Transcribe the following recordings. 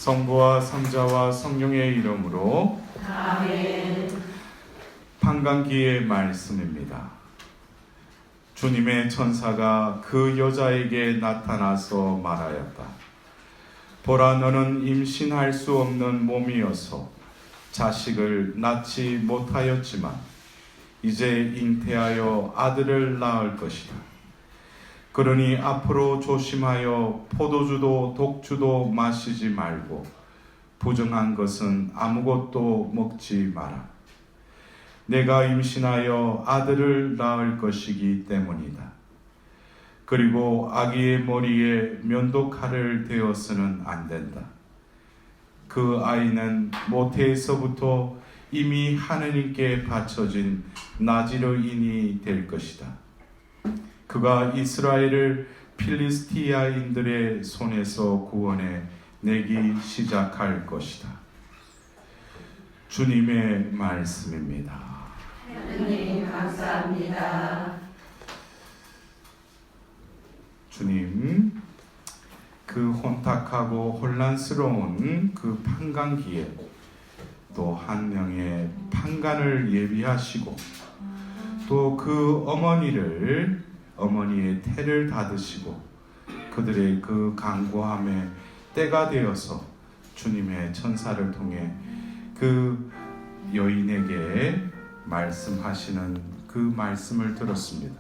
성부와 성자와 성령의 이름으로 아멘. 판강기의 말씀입니다. 주님의 천사가 그 여자에게 나타나서 말하였다. 보라, 너는 임신할 수 없는 몸이어서 자식을 낳지 못하였지만 이제 잉태하여 아들을 낳을 것이다. 그러니 앞으로 조심하여 포도주도 독주도 마시지 말고 부정한 것은 아무것도 먹지 마라. 내가 임신하여 아들을 낳을 것이기 때문이다. 그리고 아기의 머리에 면도칼을 대어서는 안 된다. 그 아이는 모태에서부터 이미 하느님께 바쳐진 나지르인이 될 것이다. 그가 이스라엘을 필리스티아인들의 손에서 구원해 내기 시작할 것이다. 주님의 말씀입니다. 하느님 감사합니다. 주님, 그 혼탁하고 혼란스러운 그 판강기에 또 한 명의 판관을 예비하시고 또 그 어머니의 태를 닫으시고 그들의 그 간구함에 때가 되어서 주님의 천사를 통해 그 여인에게 말씀하시는 그 말씀을 들었습니다.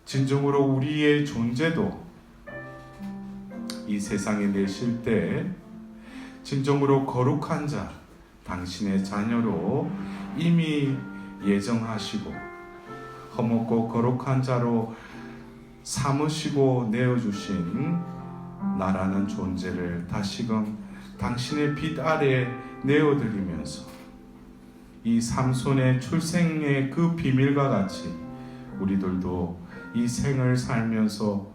진정으로 우리의 존재도 이 세상에 내실 때 진정으로 거룩한 자, 당신의 자녀로 이미 예정하시고 험없고 거룩한 자로 삼으시고 내어주신 나라는 존재를 다시금 당신의 빛 아래 내어드리면서 이 삼손의 출생의 그 비밀과 같이 우리들도 이 생을 살면서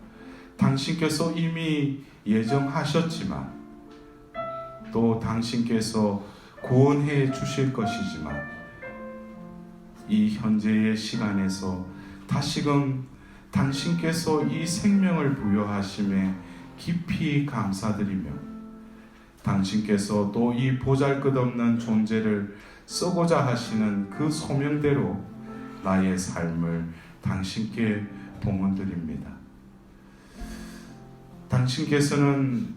당신께서 이미 예정하셨지만 또 당신께서 구원해 주실 것이지만 이 현재의 시간에서 다시금 당신께서 이 생명을 부여하심에 깊이 감사드리며 당신께서 또 이 보잘것없는 존재를 쓰고자 하시는 그 소명대로 나의 삶을 당신께 봉헌드립니다. 당신께서는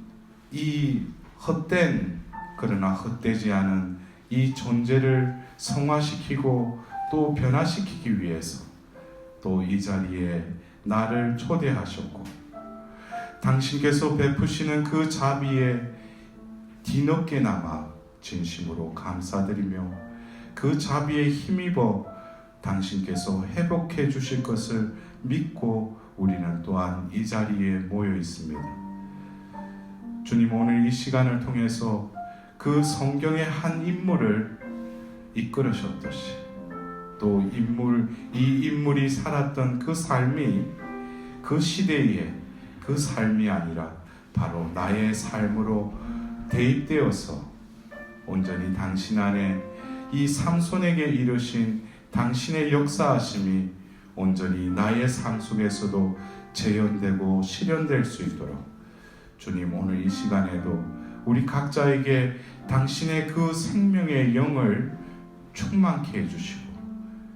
이 헛된 그러나 헛되지 않은 이 존재를 성화시키고 또 변화시키기 위해서 또 이 자리에 나를 초대하셨고 당신께서 베푸시는 그 자비에 뒤늦게나마 진심으로 감사드리며 그 자비에 힘입어 당신께서 회복해 주실 것을 믿고 우리는 또한 이 자리에 모여 있습니다. 주님, 오늘 이 시간을 통해서 그 성경의 한 인물을 이끌으셨듯이 또 이 인물이 살았던 그 삶이 그 시대의 그 삶이 아니라 바로 나의 삶으로 대입되어서 온전히 당신 안에 이 삼손에게 이르신 당신의 역사하심이 온전히 나의 삶 속에서도 재현되고 실현될 수 있도록 주님, 오늘 이 시간에도 우리 각자에게 당신의 그 생명의 영을 충만케 해주시고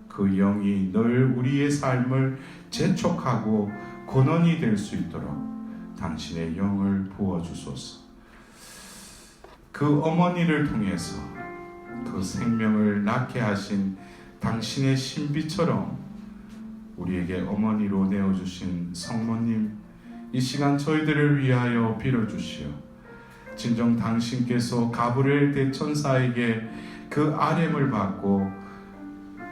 그 영이 늘 우리의 삶을 재촉하고 근원이 될 수 있도록 당신의 영을 부어주소서. 그 어머니를 통해서 그 생명을 낳게 하신 당신의 신비처럼 우리에게 어머니로 내어주신 성모님, 이 시간 저희들을 위하여 빌어주시오. 진정 당신께서 가브리엘 대천사에게 그 아뢰음을 받고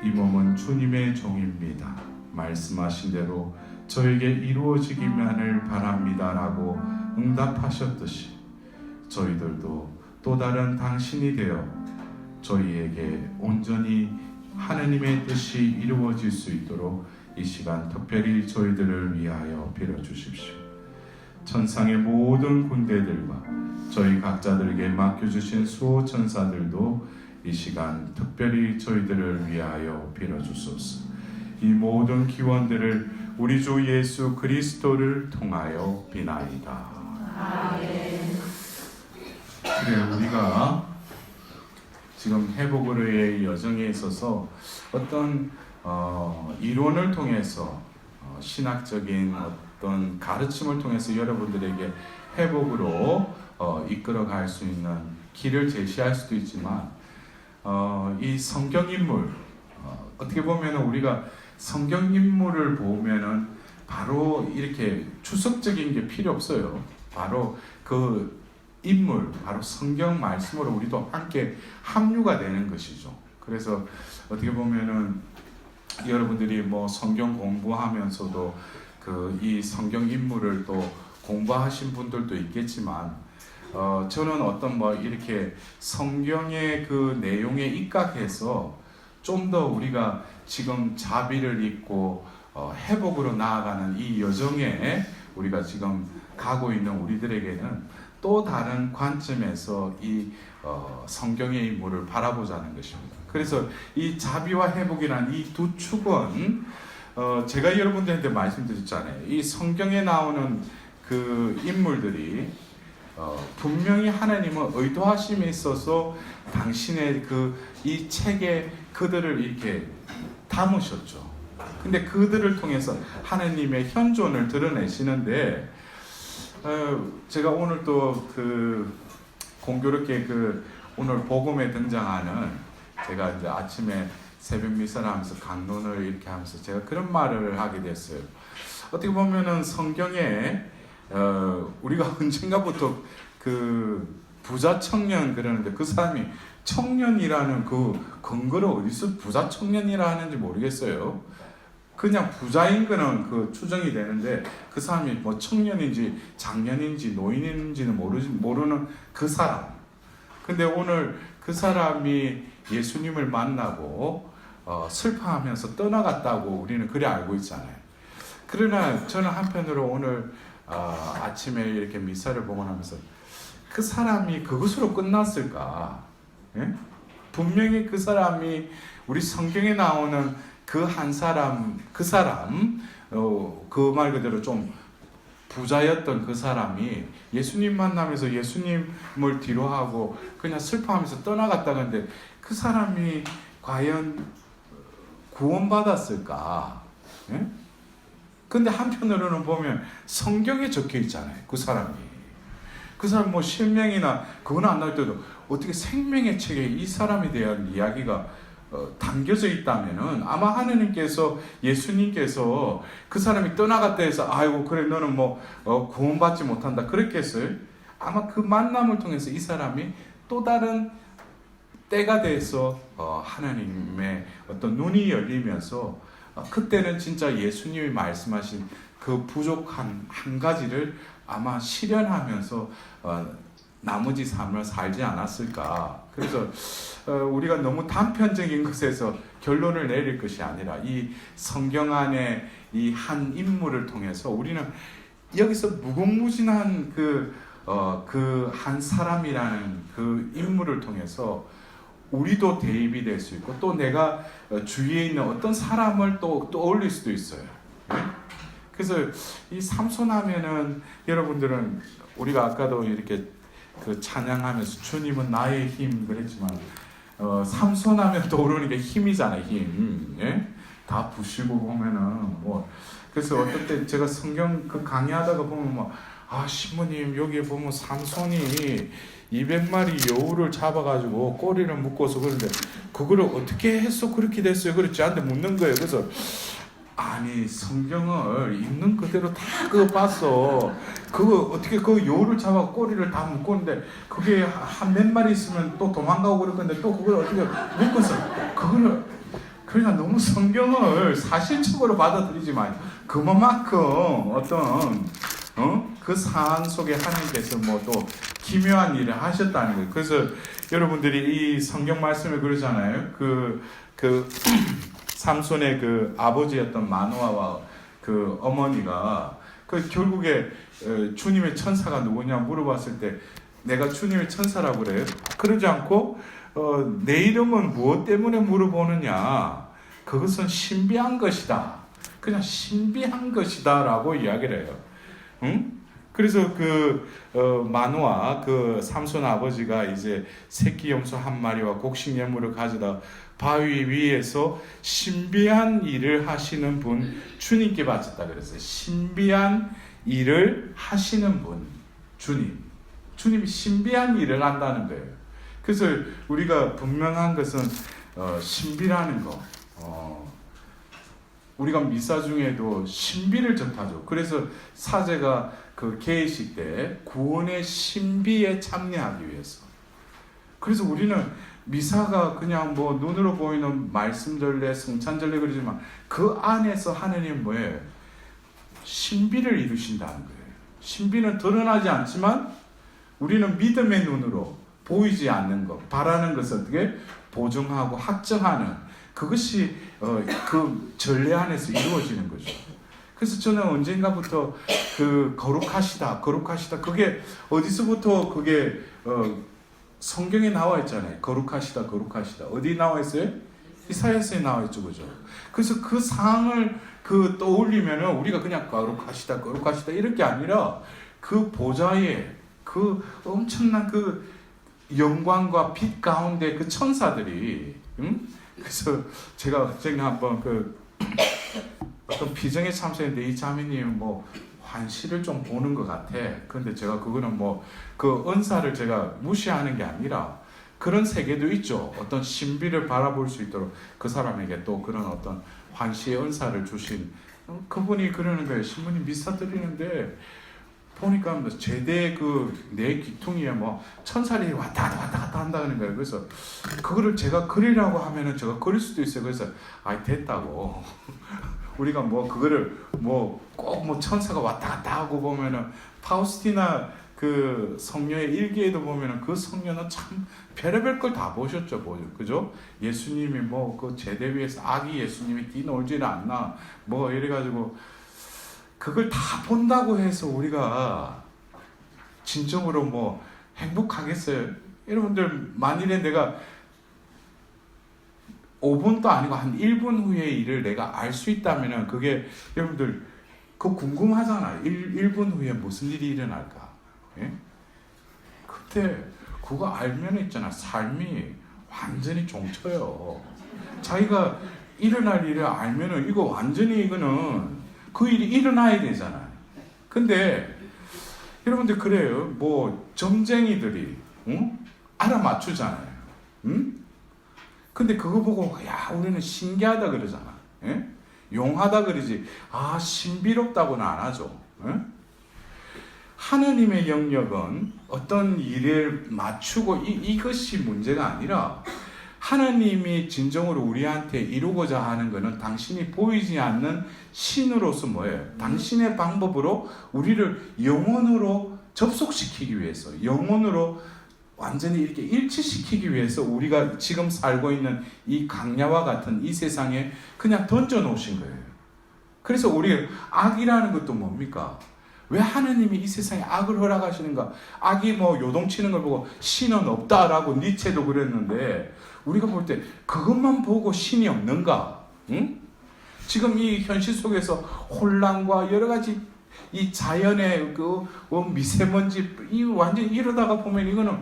이 몸은 주님의 종입니다. 말씀하신 대로 저에게 이루어지기만을 바랍니다 라고 응답하셨듯이 저희들도 또 다른 당신이 되어 저희에게 온전히 하느님의 뜻이 이루어질 수 있도록 이 시간 특별히 저희들을 위하여 빌어주십시오. 천상의 모든 군대들과 저희 각자들에게 맡겨주신 수호 천사들도 이 시간 특별히 저희들을 위하여 빌어주소서. 이 모든 기원들을 우리 주 예수 그리스도를 통하여 비나이다. 아멘. 그래, 우리가 지금 회복으로의 여정에 있어서 어떤 이론을 통해서 신학적인 어떤 가르침을 통해서 여러분들에게 회복으로 이끌어갈 수 있는 길을 제시할 수도 있지만 이 성경 인물 어떻게 보면 우리가 성경 인물을 보면은 바로 이렇게 추석적인 게 필요 없어요. 바로 그 인물, 바로 성경 말씀으로 우리도 함께 합류가 되는 것이죠. 그래서 어떻게 보면은 여러분들이 뭐 성경 공부하면서도 그 이 성경 인물을 또 공부하신 분들도 있겠지만 저는 어떤 뭐 이렇게 성경의 그 내용에 입각해서 좀 더 우리가 지금 자비를 입고 회복으로 나아가는 이 여정에 우리가 지금 가고 있는 우리들에게는 또 다른 관점에서 이 성경의 인물을 바라보자는 것입니다. 그래서 이 자비와 회복이라는 이 두 축은 제가 여러분들한테 말씀드렸잖아요. 이 성경에 나오는 그 인물들이 분명히 하나님은 의도하심에 있어서 당신의 그 이 책에 그들을 이렇게 담으셨죠. 근데 그들을 통해서 하나님의 현존을 드러내시는데 제가 오늘 또 그 공교롭게 그 오늘 복음에 등장하는 제가 이제 아침에 새벽 미사를 하면서 강론을 이렇게 하면서 제가 그런 말을 하게 됐어요. 어떻게 보면은 성경에 우리가 언젠가부터 그 부자 청년 그러는데 그 사람이 청년이라는 그 근거를 어디서 부자 청년이라 하는지 모르겠어요. 그냥 부자인 거는 그 추정이 되는데 그 사람이 뭐 청년인지 장년인지 노인인지는 모르는 그 사람. 근데 오늘 그 사람이 예수님을 만나고 슬퍼하면서 떠나갔다고 우리는 그래 알고 있잖아요. 그러나 저는 한편으로 오늘 아침에 이렇게 미사를 보고 나면서 그 사람이 그것으로 끝났을까? 예? 분명히 그 사람이 우리 성경에 나오는 그 한 사람, 그 말 그대로 좀 부자였던 그 사람이 예수님 만나면서 예수님을 뒤로 하고 그냥 슬퍼하면서 떠나갔다는데 그 사람이 과연 구원받았을까? 예? 근데 한편으로는 보면 성경에 적혀 있잖아요. 그 사람이. 그 사람 뭐 실명이나 그건 안 나올 때도 어떻게 생명의 책에 이 사람에 대한 이야기가 담겨져 있다면은 아마 하느님께서 예수님께서 그 사람이 떠나갔다 해서 아이고 그래 너는 뭐 구원받지 못한다 그랬겠어요? 아마 그 만남을 통해서 이 사람이 또 다른 때가 돼서 하나님의 어떤 눈이 열리면서 그때는 진짜 예수님이 말씀하신 그 부족한 한 가지를 아마 실현하면서 나머지 삶을 살지 않았을까. 그래서 우리가 너무 단편적인 것에서 결론을 내릴 것이 아니라 이 성경 안에 이 한 인물을 통해서 우리는 여기서 무궁무진한 그 한 사람이라는 그 인물을 통해서 우리도 대입이 될 수 있고 또 내가 주위에 있는 어떤 사람을 또 떠올릴 수도 있어요. 그래서 이 삼손하면은 여러분들은 우리가 아까도 이렇게 그 찬양하면서 주님은 나의 힘 그랬지만 삼손하면 떠오르는 게 힘이잖아요. 힘. 예? 다 부시고 보면은 뭐 그래서 어떨 때 제가 성경 그 강의하다가 보면 뭐 신부님 여기에 보면 삼손이 200마리 여우를 잡아가지고 꼬리를 묶어서 그런데 그거를 어떻게 해서 그렇게 됐어요? 그렇지 않은데 묻는 거예요. 그래서 아니 성경을 있는 그대로 다 그거 봤어. 그거 어떻게 그 여우를 잡아 꼬리를 다 묶었는데 그게 한 몇 마리 있으면 또 도망가고 그럴 건데 또 그걸 어떻게 묶었어? 그거를 그러니까 너무 성경을 사실적으로 받아들이지 마요. 그만큼 어떤 그 상황 속에 하나님께서 뭐 또 기묘한 일을 하셨다는 거예요. 그래서 여러분들이 이 성경 말씀을 그러잖아요. 그 삼손의 그 아버지였던 마노아와 그 어머니가 그 결국에 주님의 천사가 누구냐 물어봤을 때 내가 주님의 천사라고 그래요. 그러지 않고 내 이름은 무엇 때문에 물어보느냐. 그것은 신비한 것이다. 그냥 신비한 것이다 라고 이야기를 해요. 응? 그래서 마노아 그 삼손 아버지가 이제 새끼 염소 한 마리와 곡식 예물을 가져다 바위 위에서 신비한 일을 하시는 분 주님께 바쳤다 그랬어요. 신비한 일을 하시는 분 주님이 신비한 일을 한다는 거예요. 그래서 우리가 분명한 것은 신비라는 거. 우리가 미사 중에도 신비를 접하죠. 그래서 사제가 그 계식 때 구원의 신비에 참여하기 위해서. 그래서 우리는 미사가 그냥 뭐 눈으로 보이는 말씀전례, 성찬전례 그러지만 그 안에서 하느님 뭐예요? 신비를 이루신다는 거예요. 신비는 드러나지 않지만 우리는 믿음의 눈으로 보이지 않는 것, 바라는 것을 어떻게 보증하고 확정하는 그것이 그 전례 안에서 이루어지는 거죠. 그래서 저는 언젠가부터 그 거룩하시다 그게 어디서부터 그게 성경에 나와 있잖아요. 거룩하시다 어디 나와 있어요? 이사야서에 나와 있죠, 그죠? 그래서 그 상을 떠올리면은 우리가 그냥 거룩하시다 이럴 게 아니라 그 보좌에 그 엄청난 그 영광과 빛 가운데 그 천사들이, 그래서 제가 언젠가 한번 어떤 비정에 참석했는데 이 자매님 뭐 환시를 좀 보는 것 같아. 근데 제가 그거는 뭐 그 은사를 제가 무시하는 게 아니라 그런 세계도 있죠. 어떤 신비를 바라볼 수 있도록 그 사람에게 또 그런 어떤 환시의 은사를 주신 그분이 그러는 거예요. 신부님 미사 드리는데 보니까 제대 내 귀퉁이에 뭐 천사리 왔다 갔다 한다는 거예요. 그래서 그거를 제가 그리라고 하면은 제가 그릴 수도 있어요. 그래서 됐다고. 우리가 뭐 그거를 뭐 꼭 뭐 천사가 왔다 갔다 하고 보면은 파우스티나 그 성녀의 일기에도 보면은 그 성녀는 참 별의별 걸 다 보셨죠, 그죠? 예수님이 뭐 그 제대 위에서 아기 예수님이 뛰놀지는 않나 뭐 이래가지고 그걸 다 본다고 해서 우리가 진정으로 뭐 행복하겠어요? 여러분들 만일에 내가 5분도 아니고 한 1분 후의 일을 내가 알 수 있다면 그게 여러분들 그거 궁금하잖아요. 1분 후에 무슨 일이 일어날까? 예? 그때 그거 알면 있잖아. 삶이 완전히 종쳐요. 자기가 일어날 일을 알면은 이거 완전히 이거는 그 일이 일어나야 되잖아요. 근데 여러분들 그래요. 뭐 점쟁이들이 알아맞추잖아요. 근데 그거 보고 야 우리는 신기하다 그러잖아. 예? 용하다 그러지. 신비롭다고는 안 하죠. 예? 하느님의 영역은 어떤 일을 맞추고 이것이 문제가 아니라 하나님이 진정으로 우리한테 이루고자 하는 것은 당신이 보이지 않는 신으로서 뭐예요? 당신의 방법으로 우리를 영혼으로 접속시키기 위해서, 영혼으로 완전히 이렇게 일치시키기 위해서 우리가 지금 살고 있는 이 강야와 같은 이 세상에 그냥 던져 놓으신 거예요. 그래서 우리 악이라는 것도 뭡니까? 왜 하느님이 이 세상에 악을 허락하시는가? 악이 뭐 요동치는 걸 보고 신은 없다라고 니체도 그랬는데 우리가 볼 때 그것만 보고 신이 없는가? 응? 지금 이 현실 속에서 혼란과 여러 가지 이 자연의 그 미세먼지 이 완전 이러다가 보면 이거는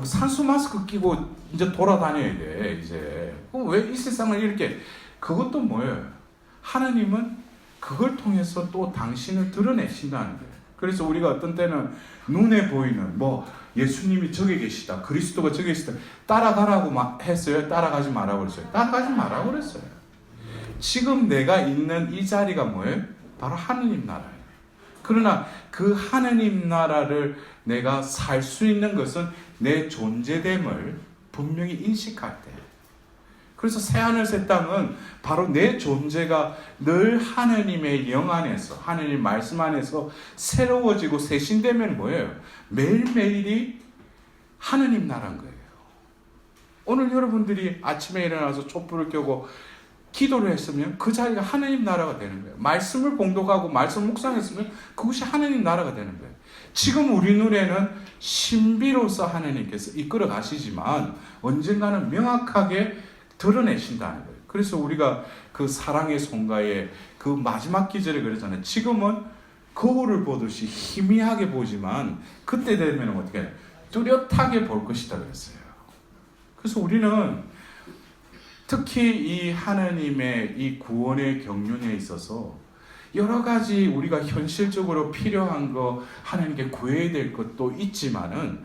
산수 마스크 끼고 이제 돌아다녀야 돼 이제. 왜 이 세상을 이렇게 그것도 뭐예요? 하나님은 그걸 통해서 또 당신을 드러내신다는 거예요. 그래서 우리가 어떤 때는 눈에 보이는 뭐 예수님이 저기 계시다, 그리스도가 저기 계시다 따라가라고 했어요? 따라가지 말라고 그랬어요? 따라가지 말라고 그랬어요. 지금 내가 있는 이 자리가 뭐예요? 바로 하느님 나라예요. 그러나 그 하느님 나라를 내가 살 수 있는 것은 내 존재됨을 분명히 인식할 때. 그래서 새하늘 새 땅은 바로 내 존재가 늘 하느님의 영 안에서, 하느님 말씀 안에서 새로워지고 새신되면 뭐예요? 매일매일이 하느님 나라인 거예요. 오늘 여러분들이 아침에 일어나서 촛불을 켜고 기도를 했으면 그 자리가 하느님 나라가 되는 거예요. 말씀을 봉독하고 말씀 묵상했으면 그것이 하느님 나라가 되는 거예요. 지금 우리 눈에는 신비로서 하느님께서 이끌어 가시지만 언젠가는 명확하게 드러내신다는 거예요. 그래서 우리가 그 사랑의 송가에 그 마지막 기절에 그러잖아요. 지금은 거울을 보듯이 희미하게 보지만 그때 되면 어떻게 뚜렷하게 볼 것이다 그랬어요. 그래서 우리는 특히 이 하나님의 이 구원의 경륜에 있어서 여러 가지 우리가 현실적으로 필요한 거 하나님께 구해야 될 것도 있지만은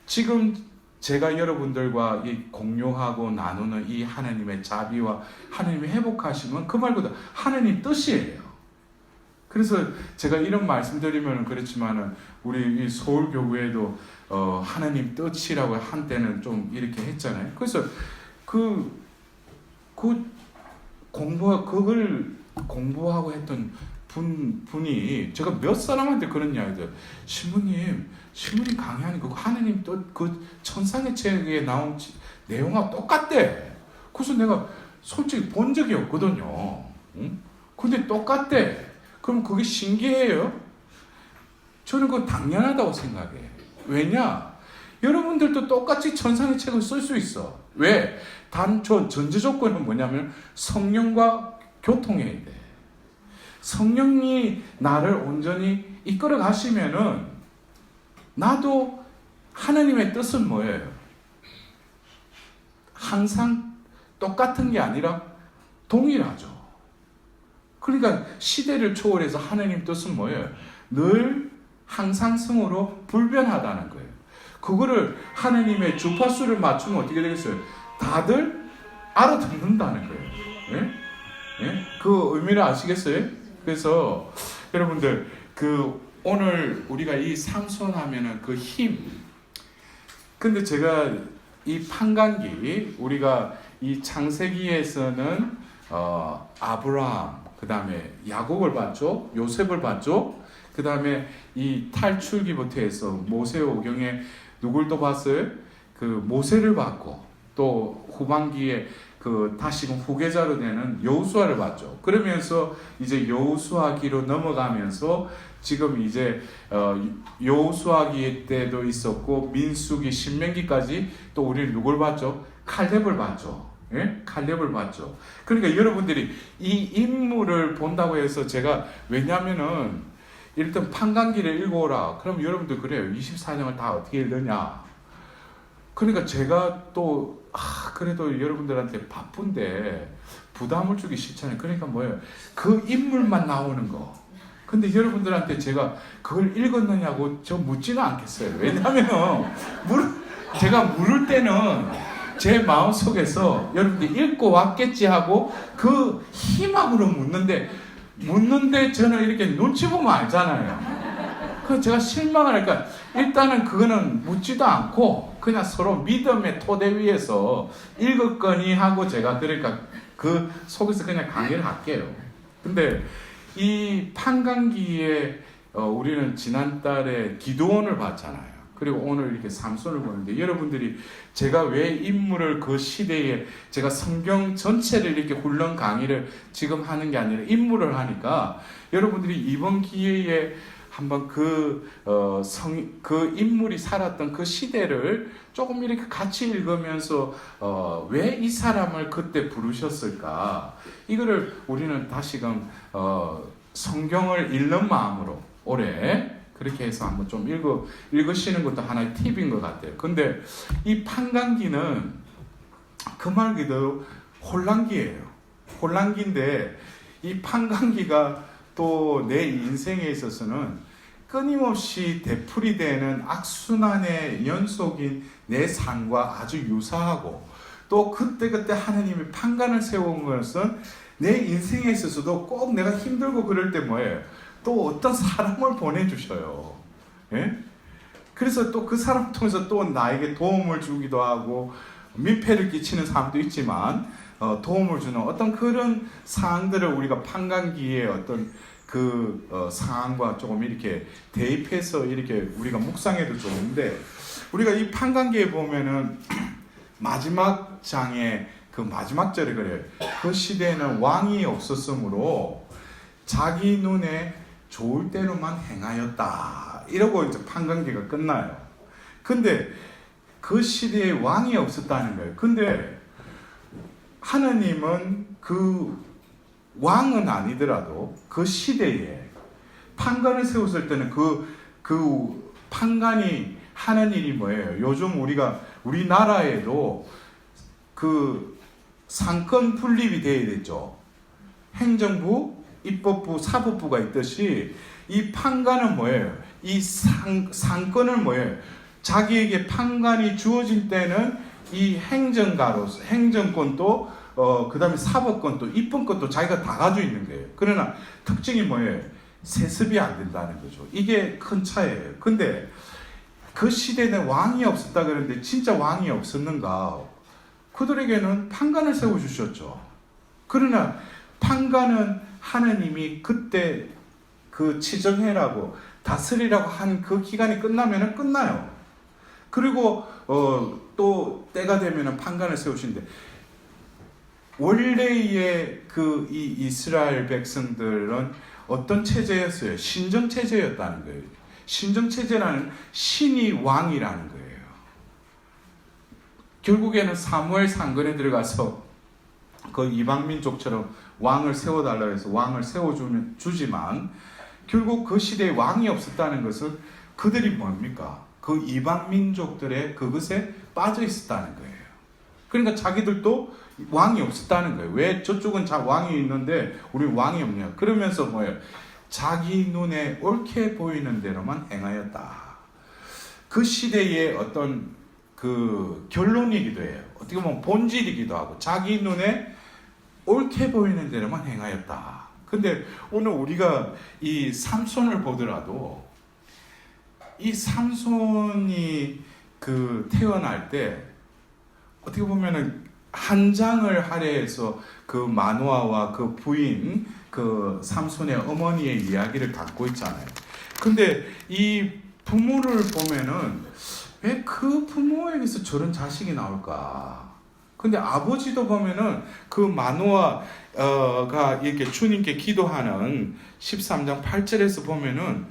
지금 제가 여러분들과 이 공유하고 나누는 이 하나님의 자비와 하나님의 회복하심은 그 말보다 하나님 뜻이에요. 그래서 제가 이런 말씀드리면 그렇지만은 우리 이 서울교회도 하나님 뜻이라고 한때는 좀 이렇게 했잖아요. 그래서 그걸 공부하고 했던 분이 제가 몇 사람한테 그런 이야기들, 신부님 강의하는 그 하나님 뜻 그 천상의 책에 나온 내용하고 똑같대. 그래서 내가 솔직히 본 적이 없거든요. 응? 근데 똑같대. 그럼 그게 신기해요? 저는 그거 당연하다고 생각해. 왜냐? 여러분들도 똑같이 천상의 책을 쓸 수 있어. 왜? 전제 조건은 뭐냐면 성령과 교통해야 돼. 성령이 나를 온전히 이끌어 가시면은 나도 하나님의 뜻은 뭐예요? 항상 똑같은 게 아니라 동일하죠. 그러니까 시대를 초월해서 하나님 뜻은 뭐예요? 늘 항상성으로 불변하다는 거예요. 그거를 하나님의 주파수를 맞추면 어떻게 되겠어요? 다들 알아듣는다는 거예요. 예? 예? 그 의미를 아시겠어요? 그래서 여러분들 오늘 우리가 이 상손하면은 그 힘. 근데 제가 이 판관기 우리가 이 창세기에서는 아브라함, 그 다음에 야곱을 봤죠, 요셉을 봤죠. 그 다음에 이 탈출기부터 해서 모세오경에 누굴 또 봤어요? 그 모세를 봤고 또 후반기에 다시금 후계자로 되는 여호수아를 봤죠. 그러면서 이제 여호수아기로 넘어가면서 지금 이제 여호수아기 때도 있었고 민수기, 신명기까지 또 우리는 누굴 봤죠? 칼렙을 봤죠. 예? 칼렙을 봤죠. 그러니까 여러분들이 이 인물을 본다고 해서 제가 왜냐면은 일단 판관기를 읽어오라. 그럼 여러분들 그래요. 24장을 다 어떻게 읽느냐? 그러니까 제가 또 그래도 여러분들한테 바쁜데 부담을 주기 싫잖아요. 그러니까 뭐예요? 그 인물만 나오는 거. 근데 여러분들한테 제가 그걸 읽었느냐고 저 묻지는 않겠어요. 왜냐하면 제가 물을 때는 제 마음속에서 여러분들이 읽고 왔겠지 하고 그 희망으로 묻는데 저는 이렇게 눈치 보면 알잖아요. 그래서 제가 실망을 하니까 일단은 그거는 묻지도 않고 그냥 서로 믿음의 토대 위에서 읽었거니 하고 제가 그러니까 그 속에서 그냥 강의를 할게요. 근데 이 판관기에 우리는 지난달에 기드온을 봤잖아요. 그리고 오늘 이렇게 삼손을 보는데 여러분들이 제가 왜 인물을 그 시대에 제가 성경 전체를 이렇게 훈련 강의를 지금 하는 게 아니라 인물을 하니까 여러분들이 이번 기회에 한번 그 인물이 살았던 그 시대를 조금 이렇게 같이 읽으면서 왜 이 사람을 그때 부르셨을까? 이거를 우리는 다시금 성경을 읽는 마음으로 올해 그렇게 해서 한번 좀 읽으시는 것도 하나의 팁인 것 같아요. 근데 이 판관기는 그 말 그대로 혼란기예요. 혼란기인데 이 판관기가 또 내 인생에 있어서는 끊임없이 되풀이되는 악순환의 연속인 내 삶과 아주 유사하고 또 그때그때 하나님이 판관을 세운 것은 내 인생에 있어서도 꼭 내가 힘들고 그럴 때 뭐예요? 또 어떤 사람을 보내주셔요. 예? 그래서 또 그 사람 통해서 또 나에게 도움을 주기도 하고 민폐를 끼치는 사람도 있지만 도움을 주는 어떤 그런 상황들을 우리가 판관기에 어떤 상황과 조금 이렇게 대입해서 이렇게 우리가 묵상해도 좋은데 우리가 이 판관기에 보면은 마지막 장에 그 마지막 절에 그래요. 그 시대에는 왕이 없었으므로 자기 눈에 좋을 대로만 행하였다. 이러고 이제 판관기가 끝나요. 근데 그 시대에 왕이 없었다는 거예요. 근데 하나님은 그 왕은 아니더라도 그 시대에 판관을 세웠을 때는 그 판관이 하는 일이 뭐예요? 요즘 우리나라에도 그 상권 분립이 돼야 되죠. 행정부, 입법부, 사법부가 있듯이 이 판관은 뭐예요? 이 상권을 뭐예요? 자기에게 판관이 주어진 때는 이 행정가로서 행정권도 그 다음에 사법권도 입법권도 자기가 다 가지고 있는 거예요. 그러나 특징이 뭐예요? 세습이 안 된다는 거죠. 이게 큰 차이예요. 근데 그 시대는 왕이 없었다 그러는데 진짜 왕이 없었는가? 그들에게는 판관을 세워주셨죠. 그러나 판관은 하느님이 그때 그 치정해라고 다스리라고 한 그 기간이 끝나면 끝나요. 그리고 또 때가 되면 판관을 세우시는데 원래의 이 이스라엘 백성들은 어떤 체제였어요? 신정 체제였다는 거예요. 신정 체제라는 신이 왕이라는 거예요. 결국에는 사무엘 상근에 들어가서 그 이방 민족처럼 왕을 세워달라고 해서 왕을 세워주지만 결국 그 시대에 왕이 없었다는 것은 그들이 뭡니까? 그 이방 민족들의 그것에 빠져 있었다는 거예요. 그러니까 자기들도 왕이 없었다는 거예요. 왜 저쪽은 왕이 있는데 우리는 왕이 없냐? 그러면서 뭐예요? 자기 눈에 옳게 보이는 대로만 행하였다. 그 시대의 어떤 그 결론이기도 해요. 어떻게 보면 본질이기도 하고 자기 눈에 옳게 보이는 대로만 행하였다. 근데 오늘 우리가 이 삼손을 보더라도 이 삼손이 그 태어날 때 어떻게 보면은 한 장을 할애해서 그 마노아와 그 부인 그 삼손의 어머니의 이야기를 갖고 있잖아요. 근데 이 부모를 보면은 왜 그 부모에게서 저런 자식이 나올까? 근데 아버지도 보면은 그 마노아가 이렇게 주님께 기도하는 13장 8절에서 보면은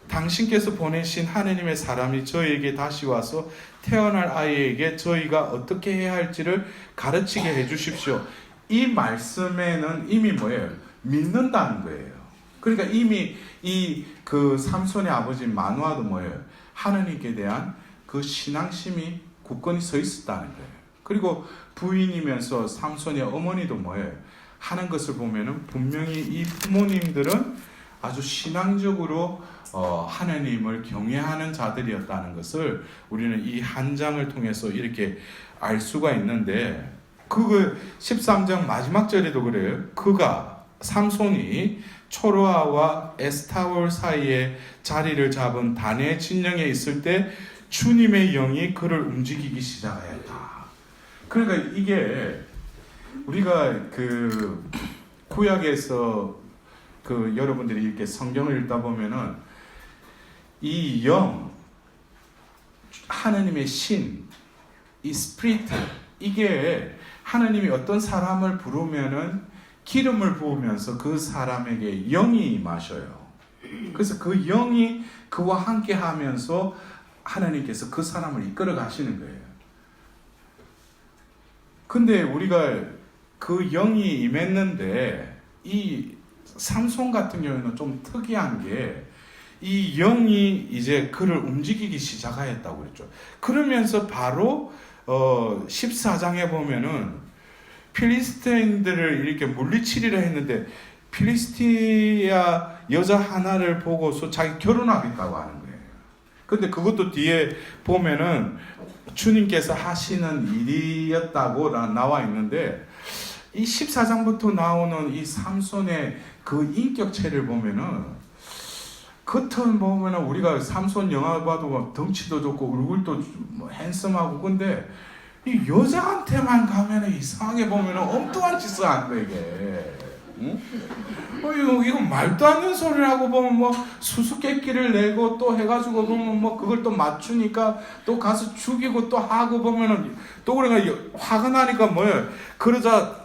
당신께서 보내신 하느님의 사람이 저희에게 다시 와서 태어날 아이에게 저희가 어떻게 해야 할지를 가르치게 해주십시오. 이 말씀에는 이미 뭐예요? 믿는다는 거예요. 그러니까 이미 이 그 삼손의 아버지 마노아도 뭐예요? 하느님께 대한 그 신앙심이 굳건히 서 있었다는 거예요. 그리고 부인이면서 삼손의 어머니도 뭐예요? 하는 것을 보면은 분명히 이 부모님들은 아주 신앙적으로 하나님을 경외하는 자들이었다는 것을 우리는 이 한 장을 통해서 이렇게 알 수가 있는데 그 13장 마지막 절에도 그래요. 그가 삼손이 초로아와 에스타올 사이에 자리를 잡은 단의 진영에 있을 때 주님의 영이 그를 움직이기 시작하였다. 그러니까 이게 우리가 그 구약에서 그 여러분들이 이렇게 성경을 읽다 보면은 이 영, 하나님의 신, 이 스피리트, 이게 하나님이 어떤 사람을 부르면은 기름을 부으면서 그 사람에게 영이 임하셔요. 그래서 그 영이 그와 함께 하면서 하나님께서 그 사람을 이끌어 가시는 거예요. 근데 우리가 그 영이 임했는데 이 삼손 같은 경우에는 좀 특이한 게 이 영이 이제 그를 움직이기 시작하였다고 그랬죠. 그러면서 바로 14장에 보면은 필리스틴들을 이렇게 물리치리라 했는데 필리스티아 여자 하나를 보고서 자기 결혼하겠다고 하는 거예요. 근데 그것도 뒤에 보면은 주님께서 하시는 일이었다고 나와 있는데 이 14장부터 나오는 이 삼손의 그 인격체를 보면은 겉은 보면은 우리가 삼손 영화 봐도 덩치도 좋고 얼굴도 뭐 핸섬하고 근데 이 여자한테만 가면은 이상하게 보면은 엉뚱한 짓을 하는 거야 이게. 응? 이거 말도 안 되는 소리를 하고 보면 뭐 수수께끼를 내고 또 해가지고 보면 뭐 그걸 또 맞추니까 또 가서 죽이고 또 하고 보면은 또 그러니까 화가 나니까 뭐예요? 그러자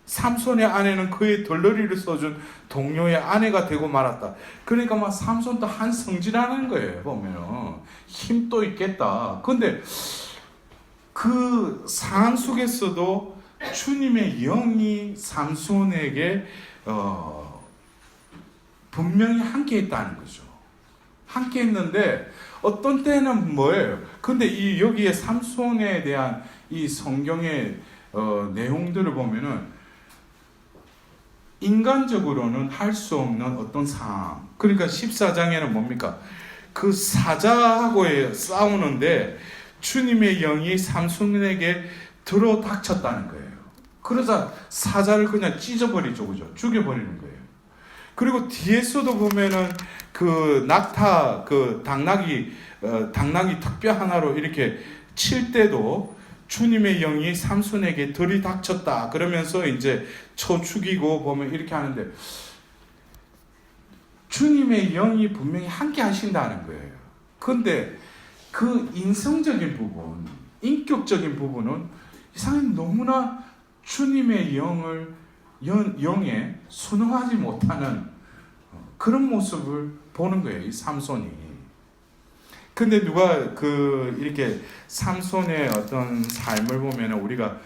삼손의 아내는 그의 덜러리를 써준 동료의 아내가 되고 말았다. 그러니까 막 삼손도 한 성질하는 거예요. 보면은 힘도 있겠다. 근데 그 상황 속에서도 주님의 영이 삼손에게 분명히 함께 했다는 거죠. 함께 했는데 어떤 때는 뭐예요? 근데 이 여기에 삼손에 대한 이 성경의 내용들을 보면은 인간적으로는 할 수 없는 어떤 상황. 그러니까 14장에는 뭡니까? 그 사자하고 싸우는데 주님의 영이 삼손에게 들어닥쳤다는 거예요. 그러자 사자를 그냥 찢어버리죠, 그죠? 죽여버리는 거예요. 그리고 뒤에서도 보면은 그 낙타, 그 당나귀 턱뼈 하나로 이렇게 칠 때도 주님의 영이 삼손에게 들이닥쳤다. 그러면서 이제 쳐 죽이고 보면 이렇게 하는데 주님의 영이 분명히 함께 하신다는 거예요. 그런데 그 인성적인 부분, 인격적인 부분은 이상하게 너무나 주님의 영에 순응하지 못하는 그런 모습을 보는 거예요, 이 삼손이. 근데 누가 이렇게 삼손의 어떤 삶을 보면은 우리가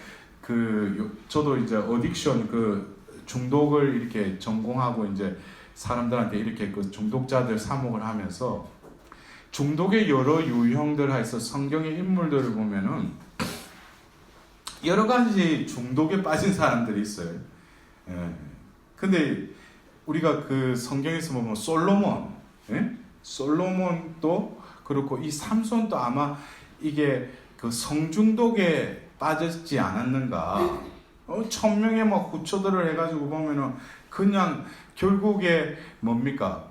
저도 이제 어딕션 중독을 이렇게 전공하고 이제 사람들한테 이렇게 그 중독자들 사목을 하면서 중독의 여러 유형들 해서 성경의 인물들을 보면은 여러 가지 중독에 빠진 사람들이 있어요. 예. 근데 우리가 그 성경에서 보면 솔로몬, 예? 솔로몬도 그렇고 이 삼손도 아마 이게 그 성중독에 빠졌지 않았는가. 1000명의 막 후초들을 해가지고 보면은 그냥 결국에 뭡니까?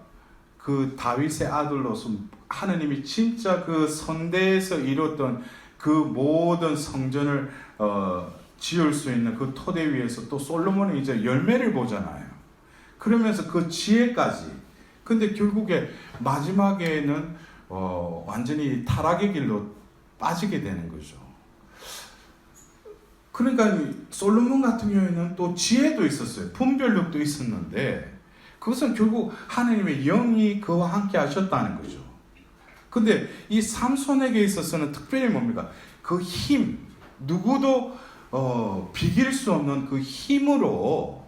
그 다윗의 아들로서 하느님이 진짜 그 선대에서 이뤘던 그 모든 성전을 지을 수 있는 그 토대 위에서 또 솔로몬은 이제 열매를 보잖아요. 그러면서 그 지혜까지. 근데 결국에 마지막에는 완전히 타락의 길로 빠지게 되는 거죠. 그러니까 솔로몬 같은 경우에는 또 지혜도 있었어요. 분별력도 있었는데 그것은 결국 하나님의 영이 그와 함께 하셨다는 거죠. 근데 이 삼손에게 있어서는 특별히 뭡니까? 그 힘, 누구도 비길 수 없는 그 힘으로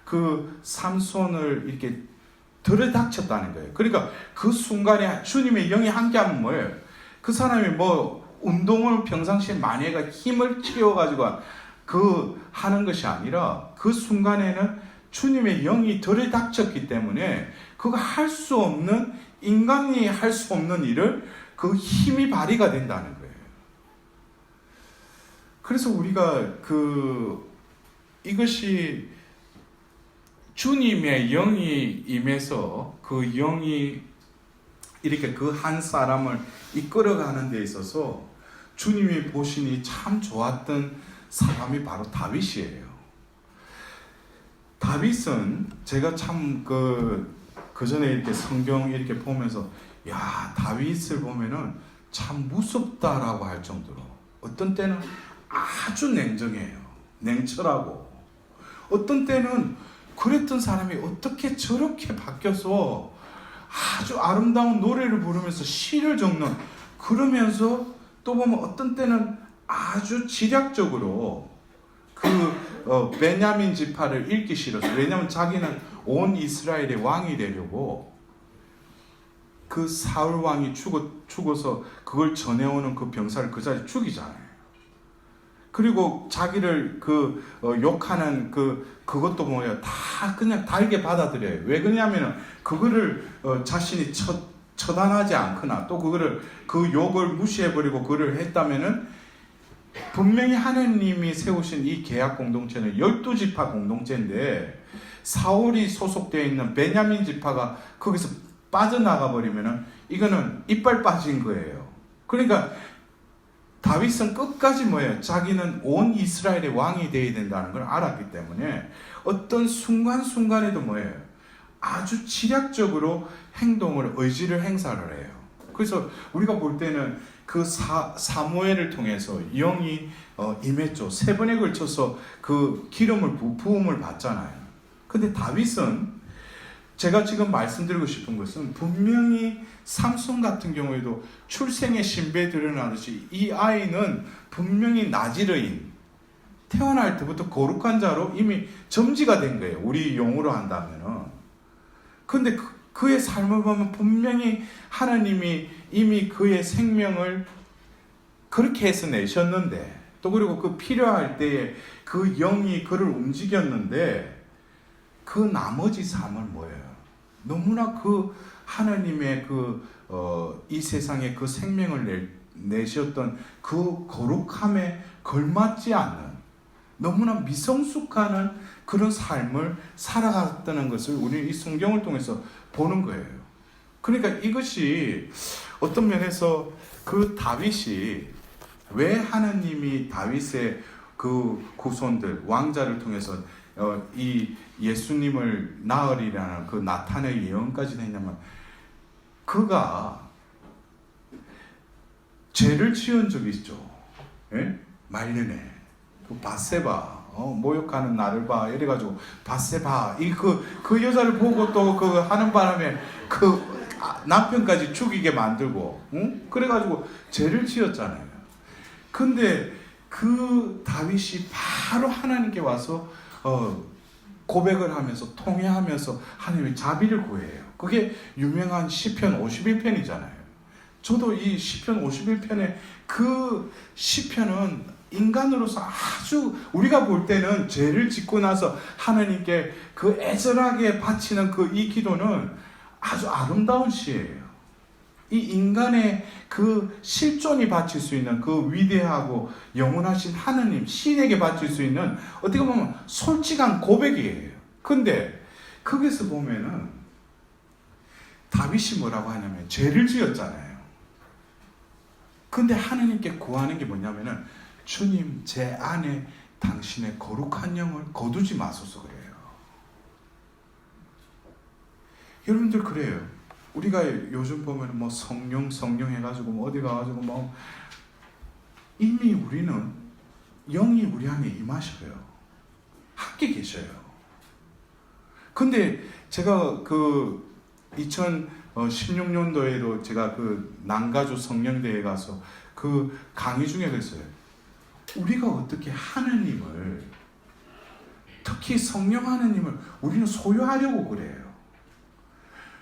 그 삼손을 이렇게 들이닥쳤다는 거예요. 그러니까 그 순간에 주님의 영이 함께하면 뭐예요? 그 사람이 운동을 평상시에 많이 해가 힘을 키워가지고 하는 것이 아니라 그 순간에는 주님의 영이 들이닥쳤기 때문에 그거 할 수 없는, 인간이 할 수 없는 일을 그 힘이 발휘가 된다는 거예요. 그래서 우리가 이것이 주님의 영이 임해서 그 영이 이렇게 그 한 사람을 이끌어가는 데 있어서 주님이 보시니 참 좋았던 사람이 바로 다윗이에요. 다윗은 제가 참 그 전에 이렇게 성경 이렇게 보면서 야, 다윗을 보면은 참 무섭다라고 할 정도로 어떤 때는 아주 냉정해요. 냉철하고 어떤 때는 그랬던 사람이 어떻게 저렇게 바뀌어서 아주 아름다운 노래를 부르면서 시를 적는, 그러면서 또 보면 어떤 때는 아주 지략적으로 베냐민 지파를 잃기 싫어서, 왜냐하면 자기는 온 이스라엘의 왕이 되려고 그 사울 왕이 죽어서 그걸 전해오는 그 병사를 그 자리에 죽이잖아요. 그리고 자기를 욕하는 그것도 뭐예요? 다 그냥 달게 받아들여요. 왜 그러냐면은 그거를 자신이 처단하지 않거나 또 그 욕을 무시해버리고 그걸 했다면은 분명히 하나님이 세우신 이 계약 공동체는 12지파 공동체인데 사울이 소속되어 있는 베냐민 지파가 거기서 빠져나가 버리면은 이거는 이빨 빠진 거예요. 그러니까 다윗은 끝까지 뭐예요? 자기는 온 이스라엘의 왕이 되어야 된다는 걸 알았기 때문에 어떤 순간순간에도 뭐예요? 아주 지략적으로 의지를 행사를 해요. 그래서 우리가 볼 때는 그 사무엘을 통해서 영이 임했죠. 3번에 걸쳐서 그 기름을 부음을 받잖아요. 근데 다윗은 제가 지금 말씀드리고 싶은 것은 분명히 삼손 같은 경우에도 출생의 신비에 드러나듯이 이 아이는 분명히 나지르인, 태어날 때부터 거룩한 자로 이미 점지가 된 거예요. 우리 용어로 한다면은. 근데 그의 삶을 보면 분명히 하나님이 이미 그의 생명을 그렇게 해서 내셨는데, 또 그리고 그 필요할 때에 그 영이 그를 움직였는데, 그 나머지 삶은 뭐예요? 너무나 그 하나님의 이 세상에 그 생명을 내셨던 그 거룩함에 걸맞지 않는, 너무나 미성숙하는 그런 삶을 살아갔다는 것을 우리 이 성경을 통해서 보는 거예요. 그러니까 이것이 어떤 면에서 그 다윗이 왜 하나님이 다윗의 그 후손들, 왕자를 통해서 이 예수님을 낳으리라는 그 나탄의 예언까지 했냐면, 그가 죄를 지은 적이 있죠. 예? 말년에 그 바세바, 모욕하는 나를 봐 이래가지고 바세바 그 여자를 보고 또 그 하는 바람에 그 남편까지 죽이게 만들고, 응? 그래가지고 죄를 지었잖아요. 근데 그 다윗이 바로 하나님께 와서 고백을 하면서 통회하면서 하나님의 자비를 구해요. 그게 유명한 시편 51편이잖아요. 저도 이 시편 51편에 그 시편은 인간으로서 아주 우리가 볼 때는 죄를 짓고 나서 하나님께 그 애절하게 바치는 그 이 기도는 아주 아름다운 시예요. 이 인간의 그 실존이 바칠 수 있는 그 위대하고 영원하신 하나님, 신에게 바칠 수 있는 어떻게 보면 솔직한 고백이에요. 근데 거기서 보면은 다윗이 뭐라고 하냐면 죄를 지었잖아요. 근데 하나님께 구하는 게 뭐냐면은, 주님, 제 안에 당신의 거룩한 영을 거두지 마소서 그래요. 여러분들 그래요. 우리가 요즘 보면 뭐 성령 해가지고 뭐 어디 가가지고 뭐 이미 우리는 영이 우리 안에 임하셔요. 함께 계셔요. 근데 제가 그 2016년도에도 제가 그 난가주 성령대에 가서 그 강의 중에 그랬어요. 우리가 어떻게 하느님을, 특히 성령 하느님을 우리는 소유하려고 그래요.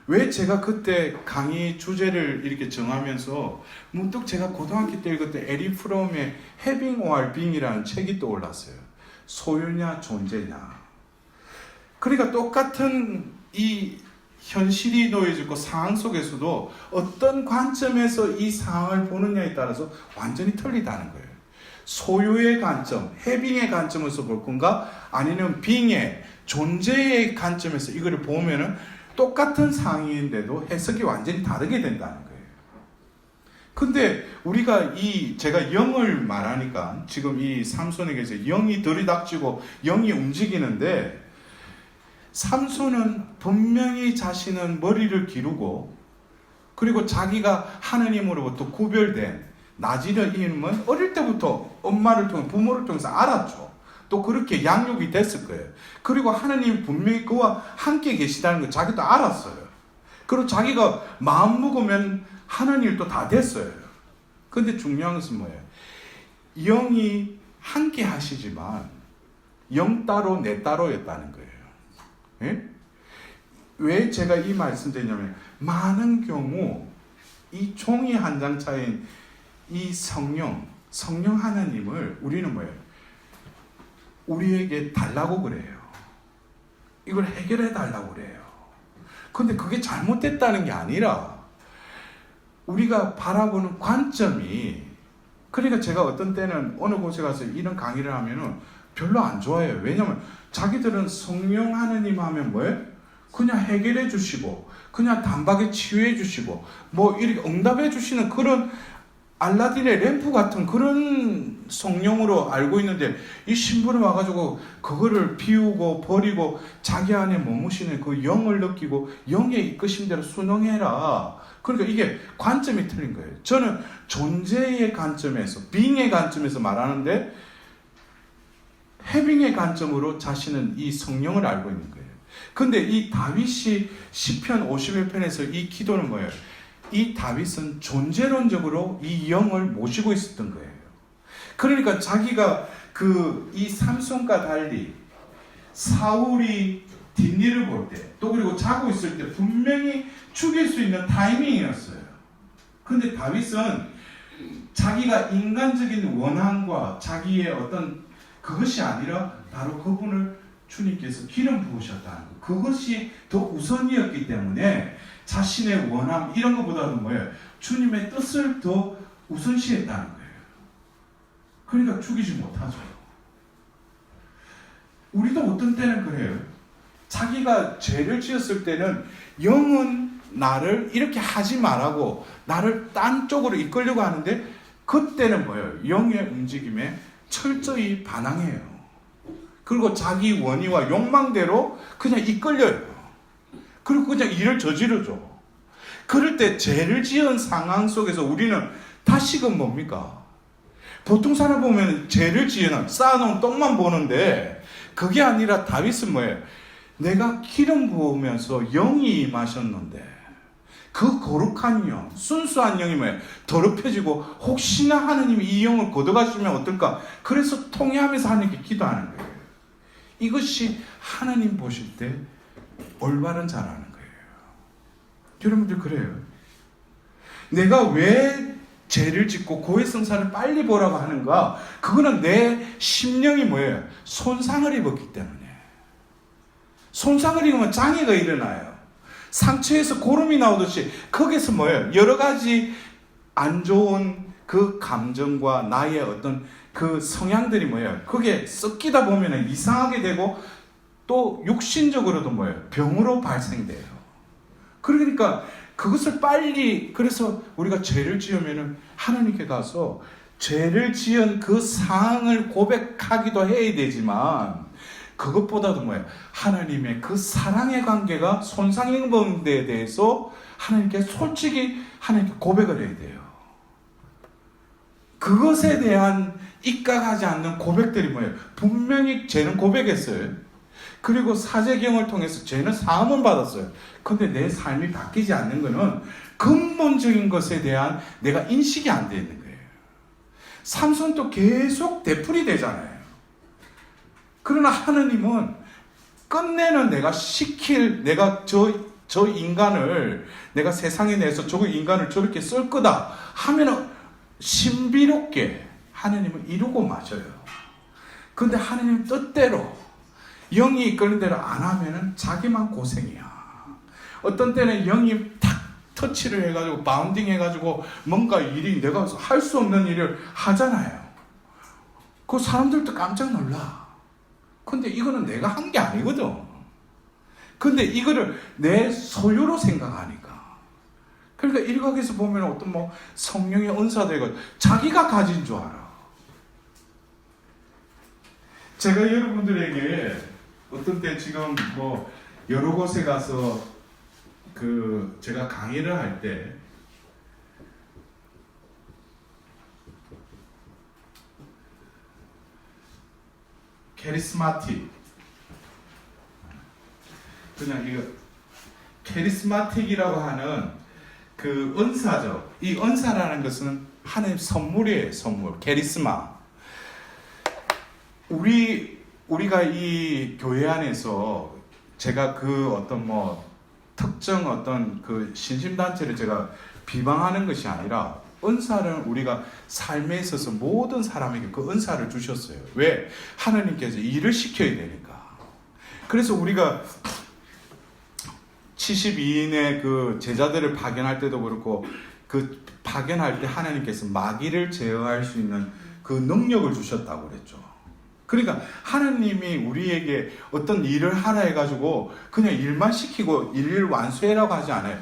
왜 제가 그때 강의 주제를 이렇게 정하면서 문득 제가 고등학교 때 읽었던 에리 프롬의 Having or Being이라는 책이 떠올랐어요. 소유냐 존재냐. 그러니까 똑같은 이 현실이 놓여져 있고 상황 속에서도 어떤 관점에서 이 상황을 보느냐에 따라서 완전히 틀리다는 거예요. 소유의 관점, 해빙의 관점에서 볼 건가? 아니면 빙의, 존재의 관점에서 이거를 보면은 똑같은 상황인데도 해석이 완전히 다르게 된다는 거예요. 근데 우리가 제가 영을 말하니까 지금 이 삼손에게서 영이 들이닥치고 영이 움직이는데, 삼손은 분명히 자신은 머리를 기르고, 그리고 자기가 하느님으로부터 구별된 나지르 이름은 어릴 때부터 엄마를 통해 부모를 통해서 알았죠. 또 그렇게 양육이 됐을 거예요. 그리고 하느님 분명히 그와 함께 계시다는 걸 자기도 알았어요. 그리고 자기가 마음 먹으면 하는 일도 다 됐어요. 근데 중요한 것은 뭐예요? 영이 함께 하시지만 영 따로 내 따로였다는 거예요. 예? 왜 제가 이 말씀 드리냐면, 많은 경우 이 종이 한 장 차인 이 성령 하나님을 우리는 뭐예요? 우리에게 달라고 그래요. 이걸 해결해 달라고 그래요. 근데 그게 잘못됐다는 게 아니라 우리가 바라보는 관점이, 그러니까 제가 어떤 때는 어느 곳에 가서 이런 강의를 하면은 별로 안 좋아해요. 왜냐면 자기들은 성령 하느님 하면 뭐예요? 그냥 해결해 주시고, 그냥 단박에 치유해 주시고, 뭐 이렇게 응답해 주시는 그런 알라딘의 램프 같은 그런 성령으로 알고 있는데, 이 신부는 와가지고 그거를 비우고 버리고 자기 안에 머무시는 그 영을 느끼고 영의 이끄심대로 순응해라. 그러니까 이게 관점이 틀린 거예요. 저는 존재의 관점에서, 빙의 관점에서 말하는데, 해빙의 관점으로 자신은 이 성령을 알고 있는 거예요. 근데 이 다윗이 시편 51편에서 이 기도는 뭐예요? 이 다윗은 존재론적으로 이 영을 모시고 있었던 거예요. 그러니까 자기가 이 삼손과 달리 사울이 뒷일을 볼 때, 또 그리고 자고 있을 때 분명히 죽일 수 있는 타이밍이었어요. 근데 다윗은 자기가 인간적인 원한과 자기의 어떤 그것이 아니라 바로 그분을 주님께서 기름 부으셨다는 것, 그것이 더 우선이었기 때문에 자신의 원함 이런 것보다도 뭐예요? 주님의 뜻을 더 우선시했다는 거예요. 그러니까 죽이지 못하죠. 우리도 어떤 때는 그래요. 자기가 죄를 지었을 때는 영은 나를 이렇게 하지 말라고 나를 딴 쪽으로 이끌려고 하는데, 그때는 뭐예요? 영의 움직임에 철저히 반항해요. 그리고 자기 원의와 욕망대로 그냥 이끌려요. 그리고 그냥 일을 저지르죠. 그럴 때 죄를 지은 상황 속에서 우리는 다시금 뭡니까? 보통 사람 보면 죄를 지은 쌓아놓은 똥만 보는데, 그게 아니라 다윗은 뭐예요? 내가 기름 부으면서 영이 임하셨는데 그 거룩한 영, 순수한 영이 뭐예요? 더럽혀지고 혹시나 하느님이 이 영을 걷어가시면 어떨까? 그래서 통회하면서 하나님께 기도하는 거예요. 이것이 하나님 보실 때 올바른 자라는 거예요. 여러분들 그래요. 내가 왜 죄를 짓고 고해성사를 빨리 보라고 하는가? 그거는 내 심령이 뭐예요? 손상을 입었기 때문에. 손상을 입으면 장애가 일어나요. 상처에서 고름이 나오듯이 거기서 뭐예요? 여러 가지 안 좋은 그 감정과 나의 어떤 그 성향들이 뭐예요? 그게 섞이다 보면 이상하게 되고 또 육신적으로도 뭐예요? 병으로 발생돼요. 그러니까 그것을 빨리, 그래서 우리가 죄를 지으면은 하나님께 가서 죄를 지은 그 상황을 고백하기도 해야 되지만, 그것보다도 뭐예요? 하나님의 그 사랑의 관계가 손상입은 데에 대해서 하나님께 솔직히 하나님께 고백을 해야 돼요. 그것에 대한 입각하지 않는 고백들이 뭐예요? 분명히 죄는 고백했어요. 그리고 사제경을 통해서 죄는 사함은 받았어요. 근데 내 삶이 바뀌지 않는 것은 근본적인 것에 대한 내가 인식이 안 되어 있는 거예요. 삼손도 계속 되풀이 되잖아요. 그러나 하느님은 끝내는 내가 저 인간을 내가 세상에 내서 저 인간을 저렇게 쓸 거다 하면은 신비롭게 하느님은 이루고 마셔요. 근데 하느님 뜻대로 영이 이끄는 대로 안 하면은 자기만 고생이야. 어떤 때는 영이 탁 터치를 해가지고 바운딩 해가지고 뭔가 일이 내가 할 수 없는 일을 하잖아요. 그 사람들도 깜짝 놀라. 근데 이거는 내가 한 게 아니거든. 근데 이거를 내 소유로 생각하니까. 그러니까 일각에서 보면 어떤 뭐 성령의 은사되고 자기가 가진 줄 알아. 제가 여러분들에게 어떤 때 지금 뭐 여러 곳에 가서 제가 강의를 할 때 캐리스마틱, 그냥 이거 캐리스마틱이라고 하는 그 은사죠. 이 은사라는 것은 하나님 선물이에요. 선물. 캐리스마. 우리가 이 교회 안에서 제가 그 어떤 뭐 특정 어떤 그 신심단체를 제가 비방하는 것이 아니라, 은사를 우리가 삶에 있어서 모든 사람에게 그 은사를 주셨어요. 왜? 하나님께서 일을 시켜야 되니까. 그래서 우리가 72인의 그 제자들을 파견할 때도 그렇고, 그 파견할 때 하나님께서 마귀를 제어할 수 있는 그 능력을 주셨다고 그랬죠. 그러니까 하나님이 우리에게 어떤 일을 하라 해가지고 그냥 일만 시키고 일을 완수해라고 하지 않아요.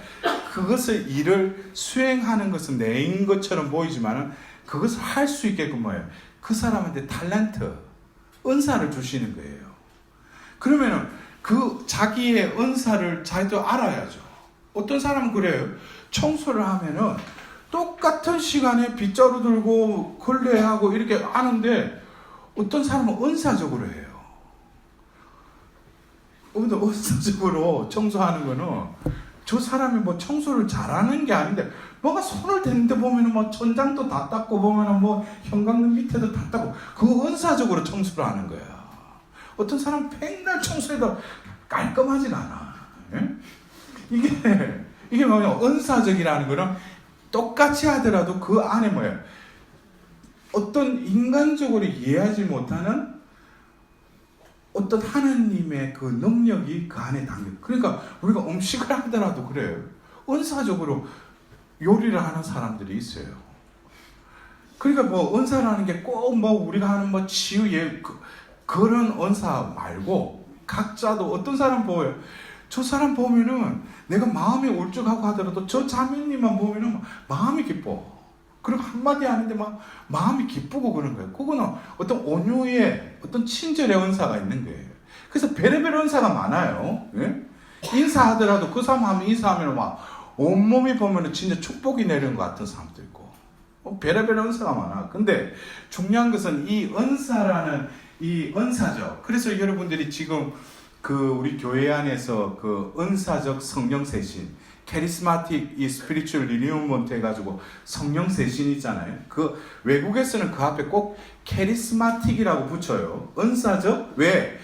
그것을 일을 수행하는 것은 내인 것처럼 보이지만 그것을 할 수 있게끔 뭐예요? 그 사람한테 탤런트, 은사를 주시는 거예요. 그러면은 그 자기의 은사를 자기도 알아야죠. 어떤 사람은 그래요. 청소를 하면은 똑같은 시간에 빗자루 들고 걸레하고 이렇게 하는데, 어떤 사람은 은사적으로 해요. 근데 은사적으로 청소하는 거는 저 사람이 뭐 청소를 잘하는 게 아닌데, 뭐가 손을 대는데 보면은 뭐 천장도 다 닦고 보면은 뭐 형광등 밑에도 다 닦고, 그 은사적으로 청소를 하는 거야. 어떤 사람은 맨날 청소해도 깔끔하진 않아. 예? 이게 뭐냐, 은사적이라는 거는 똑같이 하더라도 그 안에 뭐예요? 어떤 인간적으로 이해하지 못하는 어떤 하나님의 그 능력이 그 안에 담겨. 그러니까 우리가 음식을 하더라도 그래요. 은사적으로 요리를 하는 사람들이 있어요. 그러니까 뭐 은사라는 게 꼭 뭐 우리가 하는 뭐 치유의 그런 은사 말고 각자도 어떤 사람 보여요. 저 사람 보면은 내가 마음이 울적하고 하더라도 저 자매님만 보면은 마음이 기뻐. 그리고 한마디 하는데 막 마음이 기쁘고 그런 거예요. 그거는 어떤 온유의 어떤 친절의 은사가 있는 거예요. 그래서 별의별 은사가 많아요. 예? 인사하더라도 그 사람 하면 인사하면 막 온몸이 보면은 진짜 축복이 내리는 것 같은 사람도 있고 별의별 은사가 많아. 근데 중요한 것은 이 은사라는 이 은사죠. 그래서 여러분들이 지금 그 우리 교회 안에서 그 은사적 성령 세신 캐리스마틱 이 스피리추얼 리니우먼트 해가지고 성령 세신 있잖아요. 그 외국에서는 그 앞에 꼭 캐리스마틱이라고 붙여요. 은사적. 왜?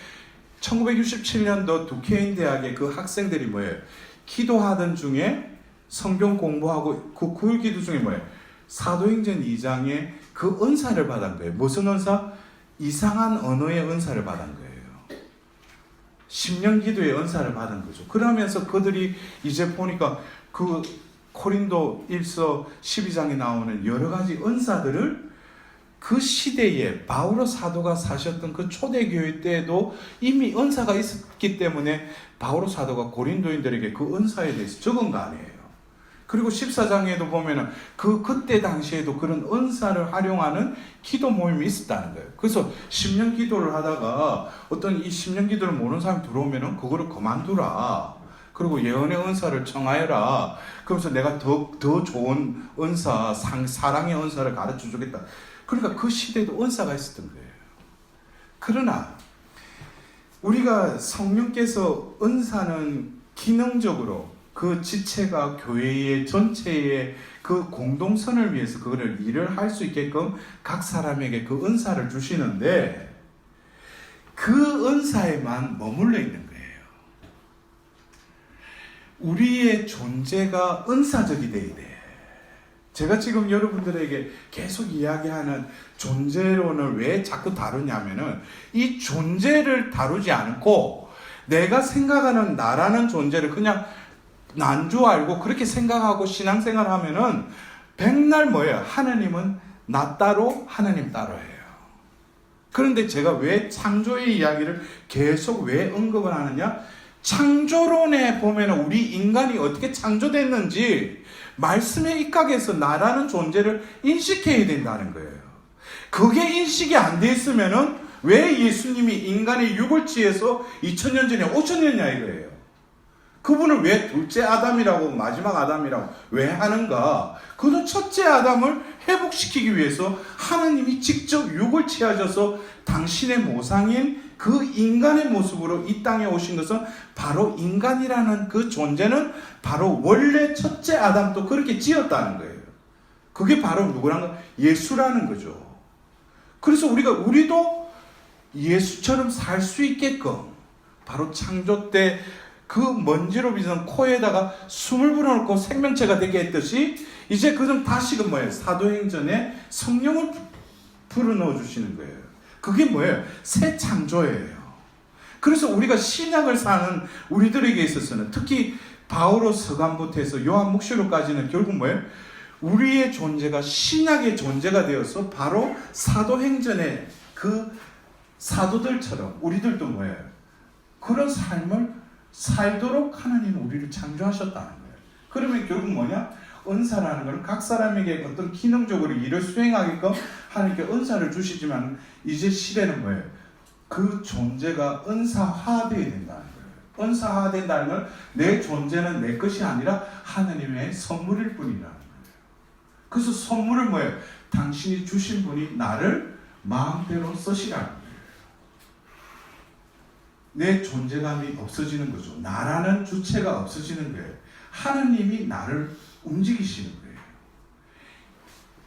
1967년도 두케인 대학의 그 학생들이 뭐예요? 기도하던 중에 성경 공부하고 그 9일 기도 중에 뭐예요? 사도행전 2장에 그 은사를 받은 거예요. 무슨 은사? 이상한 언어의 은사를 받은 거예요. 10년 기도의 은사를 받은 거죠. 그러면서 그들이 이제 보니까 그 고린도 1서 12장에 나오는 여러 가지 은사들을 그 시대에 바오로 사도가 사셨던 그 초대교회 때에도 이미 은사가 있었기 때문에 바오로 사도가 고린도인들에게 그 은사에 대해서 적은 거 아니에요. 그리고 14장에도 보면은 그때 당시에도 그런 은사를 활용하는 기도 모임이 있었다는 거예요. 그래서 10년 기도를 하다가 어떤 이 10년 기도를 모르는 사람이 들어오면은 그거를 그만두라. 그리고 예언의 은사를 청하여라. 그러면서 내가 더 좋은 은사, 사랑의 은사를 가르쳐 주겠다. 그러니까 그 시대에도 은사가 있었던 거예요. 그러나 우리가 성령께서 은사는 기능적으로 그 지체가 교회의 전체의 그 공동선을 위해서 그거를 일을 할 수 있게끔 각 사람에게 그 은사를 주시는데 그 은사에만 머물러 있는 거예요. 우리의 존재가 은사적이 돼야 돼. 제가 지금 여러분들에게 계속 이야기하는 존재론을 왜 자꾸 다루냐면은 이 존재를 다루지 않고 내가 생각하는 나라는 존재를 그냥 난 줄 알고 그렇게 생각하고 신앙생활 하면은 백날 뭐예요? 하나님은 나 따로 하나님 따로예요. 그런데 제가 왜 창조의 이야기를 계속 왜 언급을 하느냐? 창조론에 보면 우리 인간이 어떻게 창조됐는지 말씀에 입각해서 나라는 존재를 인식해야 된다는 거예요. 그게 인식이 안 돼 있으면은 왜 예수님이 인간의 육을 취해서 2000년 전에 5000년이냐 이거예요. 그분을 왜 둘째 아담이라고 마지막 아담이라고 왜 하는가? 그는 첫째 아담을 회복시키기 위해서 하나님이 직접 육을 취하셔서 당신의 모상인 그 인간의 모습으로 이 땅에 오신 것은 바로 인간이라는 그 존재는 바로 원래 첫째 아담도 그렇게 지었다는 거예요. 그게 바로 누구란가? 예수라는 거죠. 그래서 우리도 예수처럼 살 수 있게끔 바로 창조 때 그 먼지로 빚은 코에다가 숨을 불어넣고 생명체가 되게 했듯이 이제 그는 다시금 뭐예요? 사도행전에 성령을 불어넣어 주시는 거예요. 그게 뭐예요? 새 창조예요. 그래서 우리가 신약을 사는 우리들에게 있어서는 특히 바오로 서간부터 해서 요한 묵시록까지는 결국 뭐예요? 우리의 존재가 신약의 존재가 되어서 바로 사도행전의 그 사도들처럼 우리들도 뭐예요? 그런 삶을 살도록 하나님은 우리를 창조하셨다는 거예요. 그러면 결국 뭐냐? 은사라는 것은 각 사람에게 어떤 기능적으로 일을 수행하게끔 하나님께 은사를 주시지만 이제 시대는 뭐예요? 그 존재가 은사화되어야 된다는 거예요. 은사화된다는 건 내 존재는 내 것이 아니라 하나님의 선물일 뿐이라는 거예요. 그래서 선물을 뭐예요? 당신이 주신 분이 나를 마음대로 쓰시라는 거예요. 내 존재감이 없어지는 거죠. 나라는 주체가 없어지는 거예요. 하나님이 나를 움직이시는 거예요.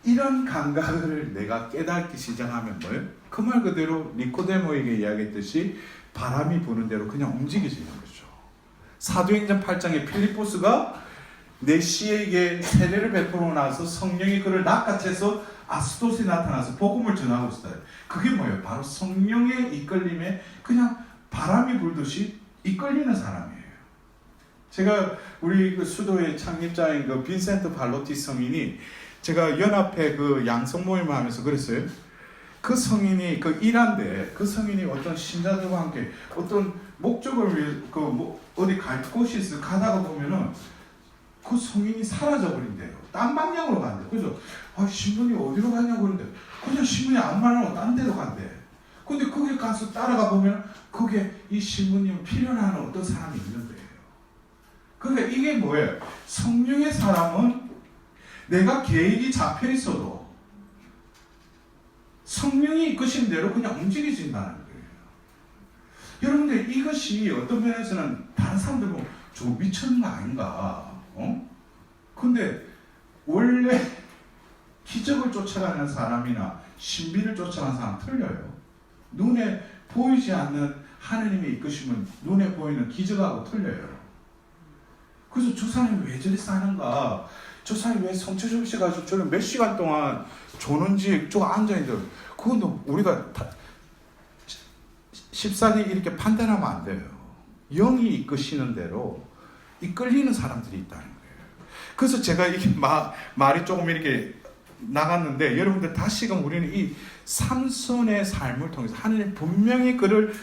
이런 감각을 내가 깨닫기 시작하면 뭐예요? 그 말 그대로 니코데모에게 이야기했듯이 바람이 부는 대로 그냥 움직여지는 거죠. 사도행전 8장에 필리포스가 내시에게 세례를 베풀고 나서 성령이 그를 낚아채서 아스도스에 나타나서 복음을 전하고 있어요. 그게 뭐예요? 바로 성령의 이끌림에 그냥 바람이 불듯이 이끌리는 사람이에요. 제가 우리 그 수도의 창립자인 그 빈센트 발로티 성인이 제가 연합회 그 양성 모임을 하면서 그랬어요. 그 성인이 그 일한데 그 성인이 어떤 신자들과 함께 어떤 목적을 위해 그 뭐 어디 갈 곳이 있어 가다가 보면은 그 성인이 사라져 버린대요. 딴 방향으로 간대. 그래서 신부님 어디로 가냐고 그러는데 그냥 신부님 아무 말 안 하고 딴 데로 간대. 근데 거기 가서 따라가 보면 그게 이 신부님 필요로 하는 어떤 사람이 있는 거예요. 그러니까 이게 뭐예요? 성령의 사람은 내가 계획이 잡혀 있어도 성령이 이끄신 대로 그냥 움직여진다는 거예요. 여러분들 이것이 어떤 면에서는 다른 사람들 보면 저 미쳤는 거 아닌가? 근데 원래 기적을 쫓아가는 사람이나 신비를 쫓아가는 사람 틀려요. 눈에 보이지 않는 하느님의 이끄심은 눈에 보이는 기적하고 틀려요. 그래서 저 사람이 왜 저리 사는가? 저 사람이 왜 성체 접시가지고 저를 몇 시간 동안 조는지 저거 앉아있는데 그건 우리가 다 쉽사리 이렇게 판단하면 안 돼요. 영이 이끄시는 대로 이끌리는 사람들이 있다는 거예요. 그래서 제가 이게 말이 조금 이렇게 나갔는데 여러분들 다시금 우리는 이 삼손의 삶을 통해서 하나님 분명히 그를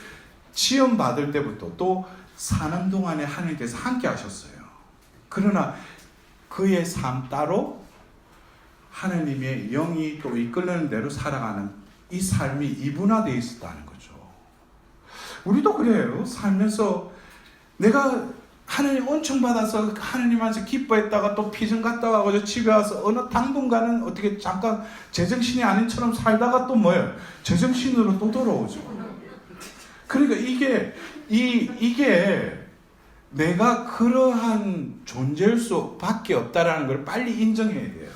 지원받을 때부터 또 사는 동안에 하나님께서 함께 하셨어요. 그러나 그의 삶 따로 하나님의 영이 또 이끌리는 대로 살아가는 이 삶이 이분화되어 있었다는 거죠. 우리도 그래요. 살면서 내가 하나님 은총 받아서 하나님한테 기뻐했다가 또 피좀 갔다 와서 집에 와서 어느 당분간은 어떻게 잠깐 제정신이 아닌처럼 살다가 또 뭐예요? 제정신으로 또 돌아오죠. 그러니까 이게 내가 그러한 존재일 수밖에 없다라는 걸 빨리 인정해야 돼요.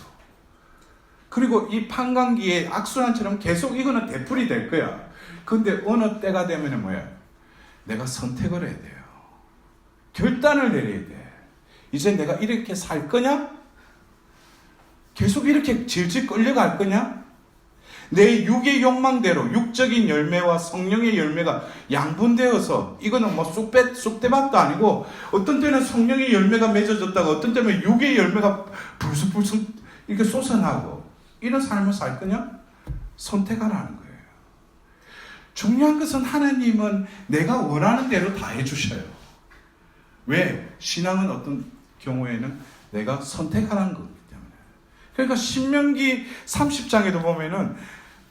그리고 이 판광기의 악순환처럼 계속 이거는 되풀이 될 거야. 근데 어느 때가 되면 뭐야? 내가 선택을 해야 돼요. 결단을 내려야 돼. 이제 내가 이렇게 살 거냐? 계속 이렇게 질질 끌려갈 거냐? 내 육의 욕망대로 육적인 열매와 성령의 열매가 양분되어서 이거는 뭐 쑥대밭도 아니고 어떤 때는 성령의 열매가 맺어졌다가 어떤 때는 육의 열매가 불쑥불쑥 이렇게 솟아나고 이런 삶을 살 거냐? 선택하라는 거예요. 중요한 것은 하나님은 내가 원하는 대로 다 해주셔요. 왜? 신앙은 어떤 경우에는 내가 선택하라는 거기 때문에. 그러니까 신명기 30장에도 보면은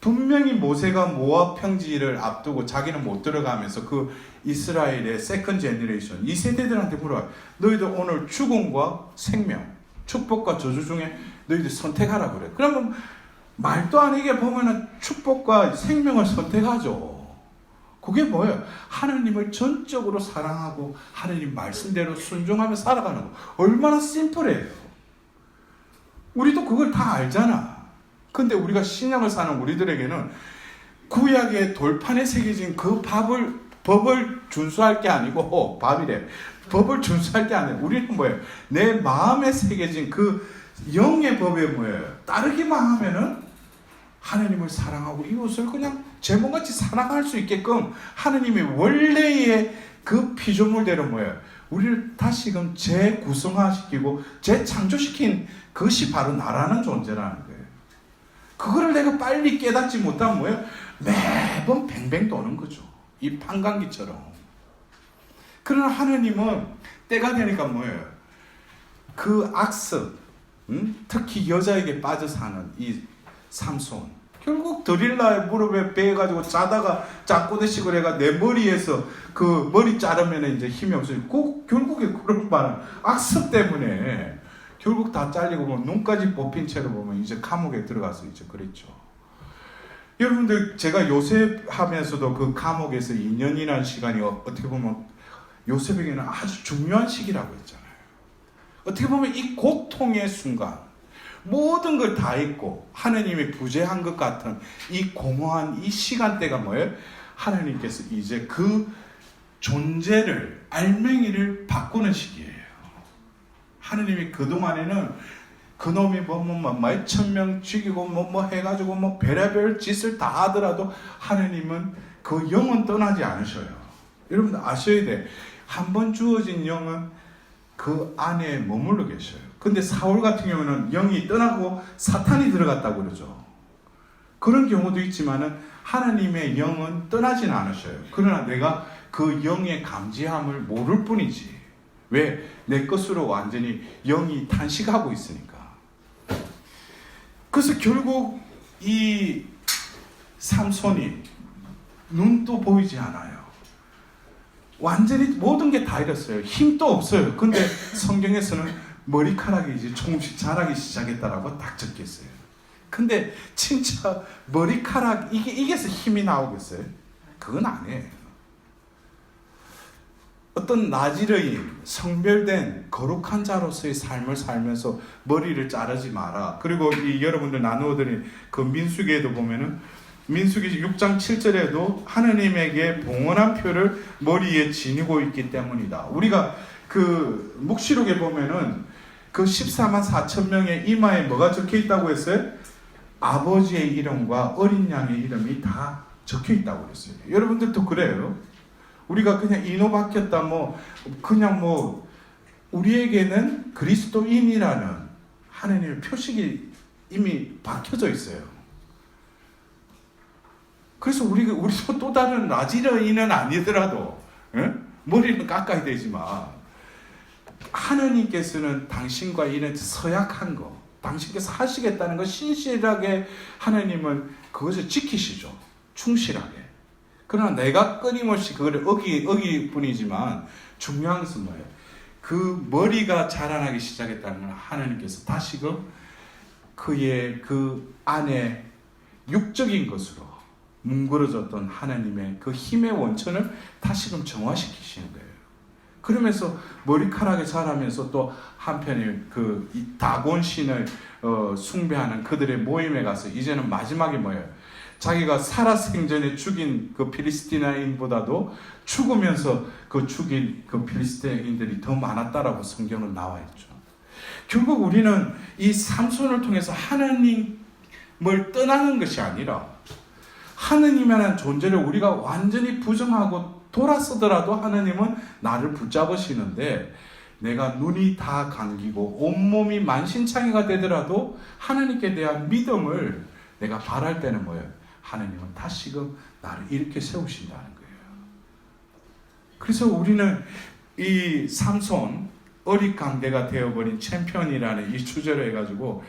분명히 모세가 모압 평지를 앞두고 자기는 못 들어가면서 그 이스라엘의 세컨 제너레이션 이 세대들한테 물어요. 너희들 오늘 죽음과 생명, 축복과 저주 중에 너희들 선택하라 그래. 그러면 말도 아니게 보면은 축복과 생명을 선택하죠. 그게 뭐예요? 하나님을 전적으로 사랑하고 하나님 말씀대로 순종하며 살아가는 거. 얼마나 심플해요. 우리도 그걸 다 알잖아. 근데 우리가 신약을 사는 우리들에게는 구약의 돌판에 새겨진 그 법을 준수할 게 아니고 법을 준수할 게 아니고 우리는 뭐예요? 내 마음에 새겨진 그 영의 법에 뭐예요? 따르기만 하면은 하나님을 사랑하고 이웃을 그냥 제목같이 사랑할 수 있게끔 하나님의 원래의 그 피조물대로 뭐예요? 우리를 다시금 재구성화시키고 재창조시킨 그것이 바로 나라는 존재라는 거예요. 그거를 내가 빨리 깨닫지 못하면 뭐예요? 매번 뱅뱅 도는 거죠. 이 판광기처럼. 그러나 하나님은 때가 되니까 뭐예요? 그 악습, 특히 여자에게 빠져 사는 이 삼손. 결국 드릴라의 무릎에 베어가지고 자다가 짱꼬대식을 해가 내 머리에서 그 머리 자르면 이제 힘이 없어지고 결국에 그런 말은 악습 때문에 결국 다 잘리고 보면 눈까지 뽑힌 채로 보면 이제 감옥에 들어가서 이제 그랬죠. 여러분들 제가 요셉 하면서도 그 감옥에서 2년이라는 시간이 어떻게 보면 요셉에게는 아주 중요한 시기라고 했잖아요. 어떻게 보면 이 고통의 순간 모든 걸 다 잊고 하나님이 부재한 것 같은 이 공허한 이 시간대가 뭐예요? 하나님께서 이제 그 존재를, 알맹이를 바꾸는 시기예요. 하나님이 그동안에는 그놈이 몇 천 명 죽이고 뭐 해가지고 뭐 별의별 짓을 다 하더라도 하나님은 그 영은 떠나지 않으셔요. 여러분들 아셔야 돼. 한 번 주어진 영은 그 안에 머물러 계셔요. 근데 사울 같은 경우는 영이 떠나고 사탄이 들어갔다고 그러죠. 그런 경우도 있지만은 하나님의 영은 떠나진 않으셔요. 그러나 내가 그 영의 감지함을 모를 뿐이지. 왜? 내 것으로 완전히 영이 탄식하고 있으니까. 그래서 결국 이 삼손이 눈도 보이지 않아요. 완전히 모든 게 다 잃었어요. 힘도 없어요. 근데 성경에서는 머리카락이 이제 조금씩 자라기 시작했다라고 딱 적혔어요. 근데 진짜 머리카락 이게서 힘이 나오겠어요? 그건 아니에요. 어떤 나지르인, 성별된 거룩한 자로서의 삶을 살면서 머리를 자르지 마라. 그리고 이 여러분들 나누어드린 그 민수기에도 보면은 민수기 6장 7절에도 하나님에게 봉헌한 표를 머리에 지니고 있기 때문이다. 우리가 그 묵시록에 보면은 그 14만 4천 명의 이마에 뭐가 적혀 있다고 했어요? 아버지의 이름과 어린 양의 이름이 다 적혀 있다고 그랬어요. 여러분들도 그래요? 우리가 그냥 인호 바뀌었다 그냥 우리에게는 그리스도인이라는 하나님의 표식이 이미 박혀져 있어요. 그래서 우리도 또 다른 나지르인은 아니더라도 머리는 깎아야 되지만 하나님께서는 당신과 이런 서약한 거, 당신께서 하시겠다는 거 신실하게 하나님은 그것을 지키시죠. 충실하게. 그러나 내가 끊임없이 그걸 어길 뿐이지만 중요한 것은 뭐예요? 그 머리가 자라나기 시작했다는 건 하나님께서 다시금 그의 그 안에 육적인 것으로 뭉그러졌던 하나님의 그 힘의 원천을 다시금 정화시키시는 거예요. 그러면서 머리카락이 자라면서 또 한편에 그 다곤 신을 숭배하는 그들의 모임에 가서 이제는 마지막에 뭐예요? 자기가 살아생전에 죽인 그 필리스티나인보다도 죽으면서 그 죽인 그 필리스티나인들이 더 많았다라고 성경은 나와 있죠. 결국 우리는 이 삼손을 통해서 하나님을 떠나는 것이 아니라 하느님이라는 존재를 우리가 완전히 부정하고 돌아서더라도 하나님은 나를 붙잡으시는데 내가 눈이 다 감기고 온몸이 만신창이가 되더라도 하나님께 대한 믿음을 내가 바랄 때는 뭐예요? 하나님은 다시금 나를 이렇게 세우신다는 거예요. 그래서 우리는 이 삼손 어릿강대가 되어버린 챔피언이라는 이 주제로 해가지고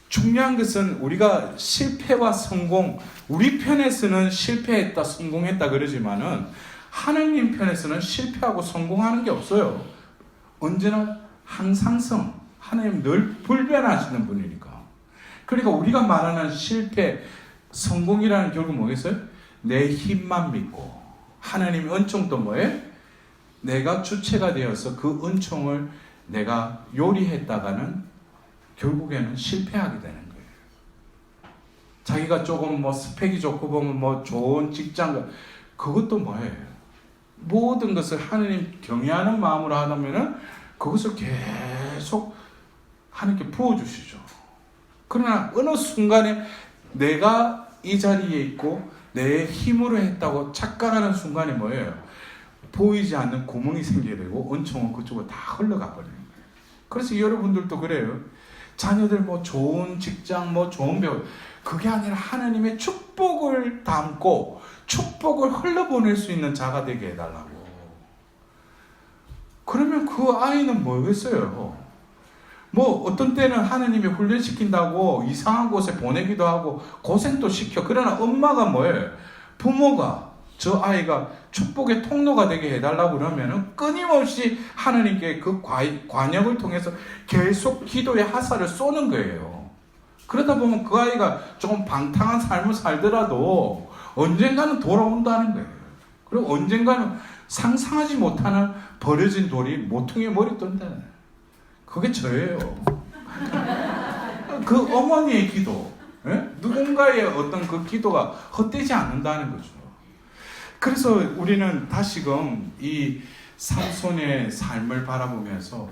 중요한 것은 우리가 실패와 성공, 우리 편에서는 실패했다, 성공했다 그러지만은 하나님 편에서는 실패하고 성공하는 게 없어요. 언제나 항상성, 하나님 늘 불변하시는 분이니까. 그러니까 우리가 말하는 실패, 성공이라는 결국 뭐겠어요? 내 힘만 믿고 하나님의 은총도 뭐예요? 내가 주체가 되어서 그 은총을 내가 요리했다가는 결국에는 실패하게 되는 거예요. 자기가 조금 스펙이 좋고 보면 좋은 직장, 그것도 뭐예요? 모든 것을 하나님 경외하는 마음으로 하다면은 그것을 계속 하나님께 부어주시죠. 그러나 어느 순간에 내가 이 자리에 있고 내 힘으로 했다고 착각하는 순간에 뭐예요? 보이지 않는 구멍이 생기게 되고 은총은 그쪽으로 다 흘러가 버리는 거예요. 그래서 여러분들도 그래요. 자녀들 좋은 직장, 좋은 배우, 그게 아니라 하나님의 축복을 담고 축복을 흘러보낼 수 있는 자가 되게 해달라고. 그러면 그 아이는 뭐겠어요? 어떤 때는 하나님이 훈련시킨다고 이상한 곳에 보내기도 하고 고생도 시켜. 그러나 엄마가 뭐예요? 부모가 저 아이가 축복의 통로가 되게 해달라고 그러면은 끊임없이 하나님께 그 관역을 통해서 계속 기도의 화살을 쏘는 거예요. 그러다 보면 그 아이가 조금 방탕한 삶을 살더라도 언젠가는 돌아온다는 거예요. 그리고 언젠가는 상상하지 못하는 버려진 돌이 모퉁이에 머리 뜬다는 거예요. 그게 저예요. 그 어머니의 기도, 예? 누군가의 어떤 그 기도가 헛되지 않는다는 거죠. 그래서 우리는 다시금 이 삼손의 삶을 바라보면서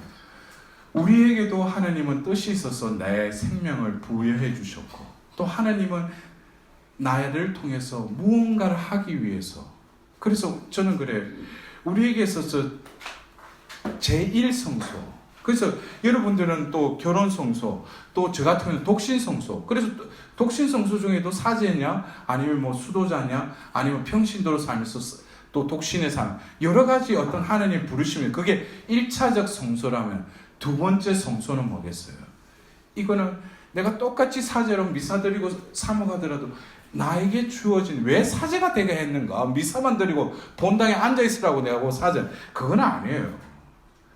우리에게도 하나님은 뜻이 있어서 내 생명을 부여해 주셨고, 또 하나님은 나를 통해서 무언가를 하기 위해서, 그래서 저는 그래, 우리에게 있어서 제1성소, 그래서 여러분들은 또 결혼성소, 또 저 같은 경우는 독신성소, 그래서 독신성소 중에도 사제냐, 아니면 뭐 수도자냐, 아니면 평신도로 살면서 또 독신의 삶, 여러 가지 어떤 하나님 부르시면, 그게 1차적 성소라면 두 번째 성소는 뭐겠어요? 이거는 내가 똑같이 사제로 미사 드리고 사모하더라도 나에게 주어진, 왜 사제가 되게 했는가? 미사만 드리고 본당에 앉아있으라고 내가 그 사제, 그건 아니에요.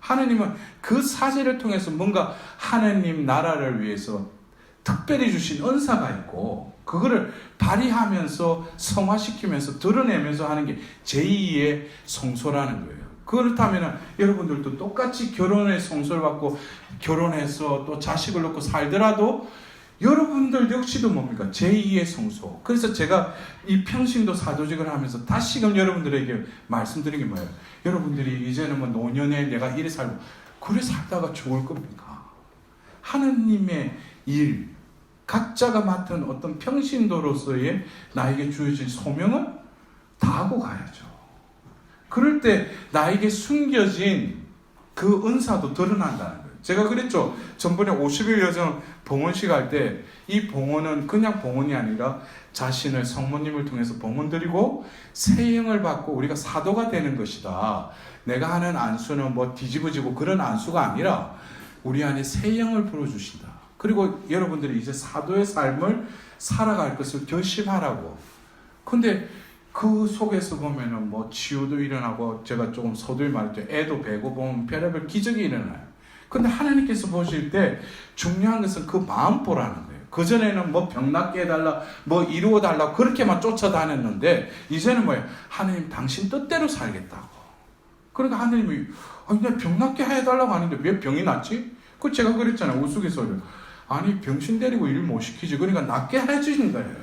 하나님은 그 사제를 통해서 뭔가 하나님 나라를 위해서 특별히 주신 은사가 있고, 그거를 발휘하면서 성화시키면서 드러내면서 하는 게 제2의 성소라는 거예요. 그렇다면 여러분들도 똑같이 결혼의 성소를 받고 결혼해서 또 자식을 놓고 살더라도 여러분들 역시도 뭡니까? 제2의 성소. 그래서 제가 이 평신도 사도직을 하면서 다시금 여러분들에게 말씀드린 게 뭐예요? 여러분들이 이제는 뭐 노년에 내가 이래 살고 그래 살다가 죽을 겁니까? 하느님의 일, 각자가 맡은 어떤 평신도로서의 나에게 주어진 소명을 다하고 가야죠. 그럴 때 나에게 숨겨진 그 은사도 드러난다는 거예요. 제가 그랬죠. 전번에 50일 여정 봉헌식 할 때 이 봉헌은 그냥 봉헌이 아니라 자신을 성모님을 통해서 봉헌 드리고 세형을 받고 우리가 사도가 되는 것이다. 내가 하는 안수는 뭐 뒤집어지고 그런 안수가 아니라 우리 안에 세형을 불어주신다. 그리고 여러분들이 이제 사도의 삶을 살아갈 것을 결심하라고. 근데 그 속에서 보면은 뭐 치유도 일어나고, 제가 조금 서두에 말했죠. 애도 배고 보면 별의별 기적이 일어나요. 근데 하나님께서 보실 때 중요한 것은 그 마음 보라는 거예요. 그전에는 뭐 병 낫게 해달라, 뭐 이루어 달라, 그렇게만 쫓아다녔는데, 이제는 뭐예요? 하나님 당신 뜻대로 살겠다고. 그러니까 하나님이, 내가 병 낫게 해달라고 하는데 왜 병이 낫지? 그 제가 그랬잖아요. 우스갯소리로. 아니, 병신 데리고 일 못 시키지. 그러니까 낫게 해주신 거예요.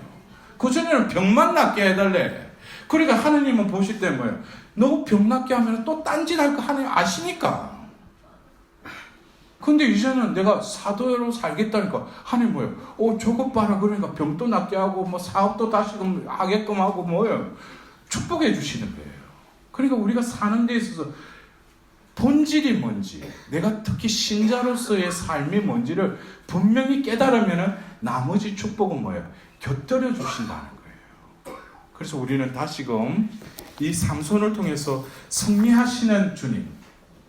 그전에는 병만 낫게 해달래. 그러니까 하나님은 보실 때 뭐예요? 너 병 낫게 하면 또 딴짓 할 거 하나님 아시니까. 근데 이제는 내가 사도로 살겠다니까 하나님 뭐예요? 저것 봐라. 그러니까 병도 낫게 하고 뭐 사업도 다시금 하게끔 하고 뭐예요? 축복해 주시는 거예요. 그러니까 우리가 사는 데 있어서 본질이 뭔지, 내가 특히 신자로서의 삶이 뭔지를 분명히 깨달으면 나머지 축복은 뭐예요? 곁들여 주신다는 거예요. 그래서 우리는 다시금 이 삼손을 통해서 승리하시는 주님,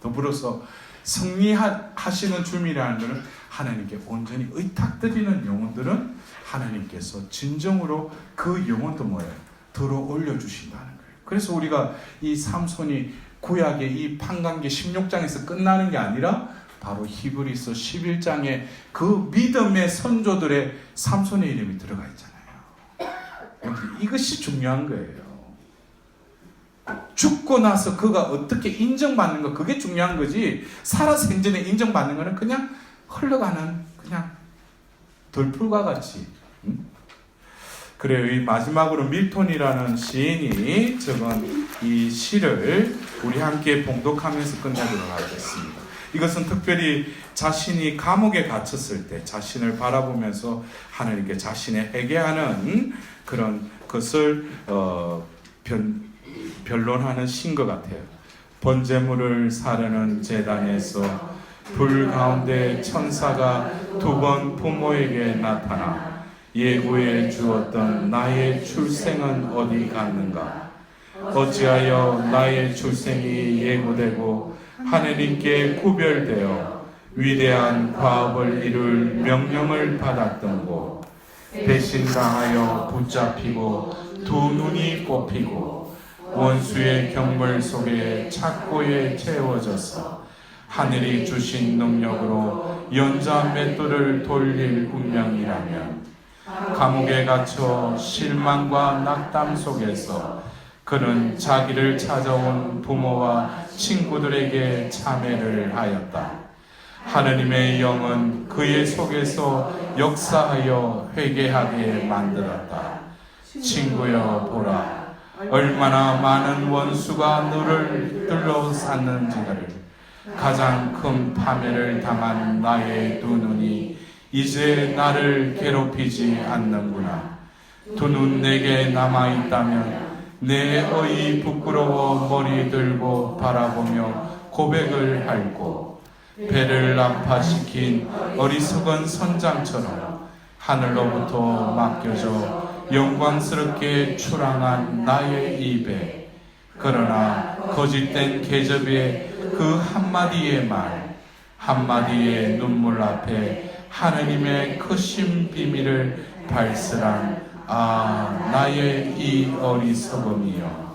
더불어서 승리하시는 주님이라는 것은 하나님께 온전히 의탁드리는 영혼들은 하나님께서 진정으로 그 영혼도 뭐예요? 들어 올려주신다는 거예요. 그래서 우리가 이 삼손이 구약의 이 판관계 16장에서 끝나는 게 아니라 바로 히브리서 11장에 그 믿음의 선조들의 삼손의 이름이 들어가 있잖아요. 이것이 중요한 거예요. 죽고 나서 그가 어떻게 인정받는 거, 그게 중요한 거지, 살아 생전에 인정받는 거는 그냥 흘러가는 그냥 덜풀과 같이. 그래요. 이 마지막으로 밀톤이라는 시인이 적은 이 시를 우리 함께 봉독하면서 끝내도록 하겠습니다. 이것은 특별히 자신이 감옥에 갇혔을 때 자신을 바라보면서 하나님께 자신의 회개하는 그런 것을 변론하는 시인 것 같아요. 번제물을 사르는 제단에서 불 가운데 천사가 2번 부모에게 나타나 예고해 주었던 나의 출생은 어디 갔는가? 어찌하여 나의 출생이 예고되고 하느님께 구별되어 위대한 과업을 이룰 명령을 받았던고, 배신당하여 붙잡히고 두 눈이 꼽히고 원수의 경물 속에 착고에 채워져서 하늘이 주신 능력으로 연자 맷돌을 돌릴 운명이라면, 감옥에 갇혀 실망과 낙담 속에서 그는 자기를 찾아온 부모와 친구들에게 참회를 하였다. 하느님의 영은 그의 속에서 역사하여 회개하게 만들었다. 친구여 보라, 얼마나 많은 원수가 너를 둘러쌌는지를. 가장 큰 파멸을 당한 나의 두 눈이 이제 나를 괴롭히지 않는구나. 두 눈 내게 남아있다면 내 어이 부끄러워 머리 들고 바라보며 고백을 할고, 배를 아파시킨 어리석은 선장처럼 하늘로부터 맡겨져 영광스럽게 출항한 나의 입에, 그러나 거짓된 계접의 그 한마디의 말, 한마디의 눈물 앞에 하느님의 크신 비밀을 발설한 나의 이 어리석음이여.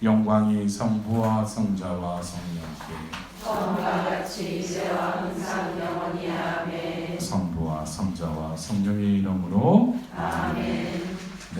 영광이 성부와 성자와 성령께 처음과 같이 이제와 항상 영원히 아멘. 성부와 성자와 성령의 이름으로 아멘.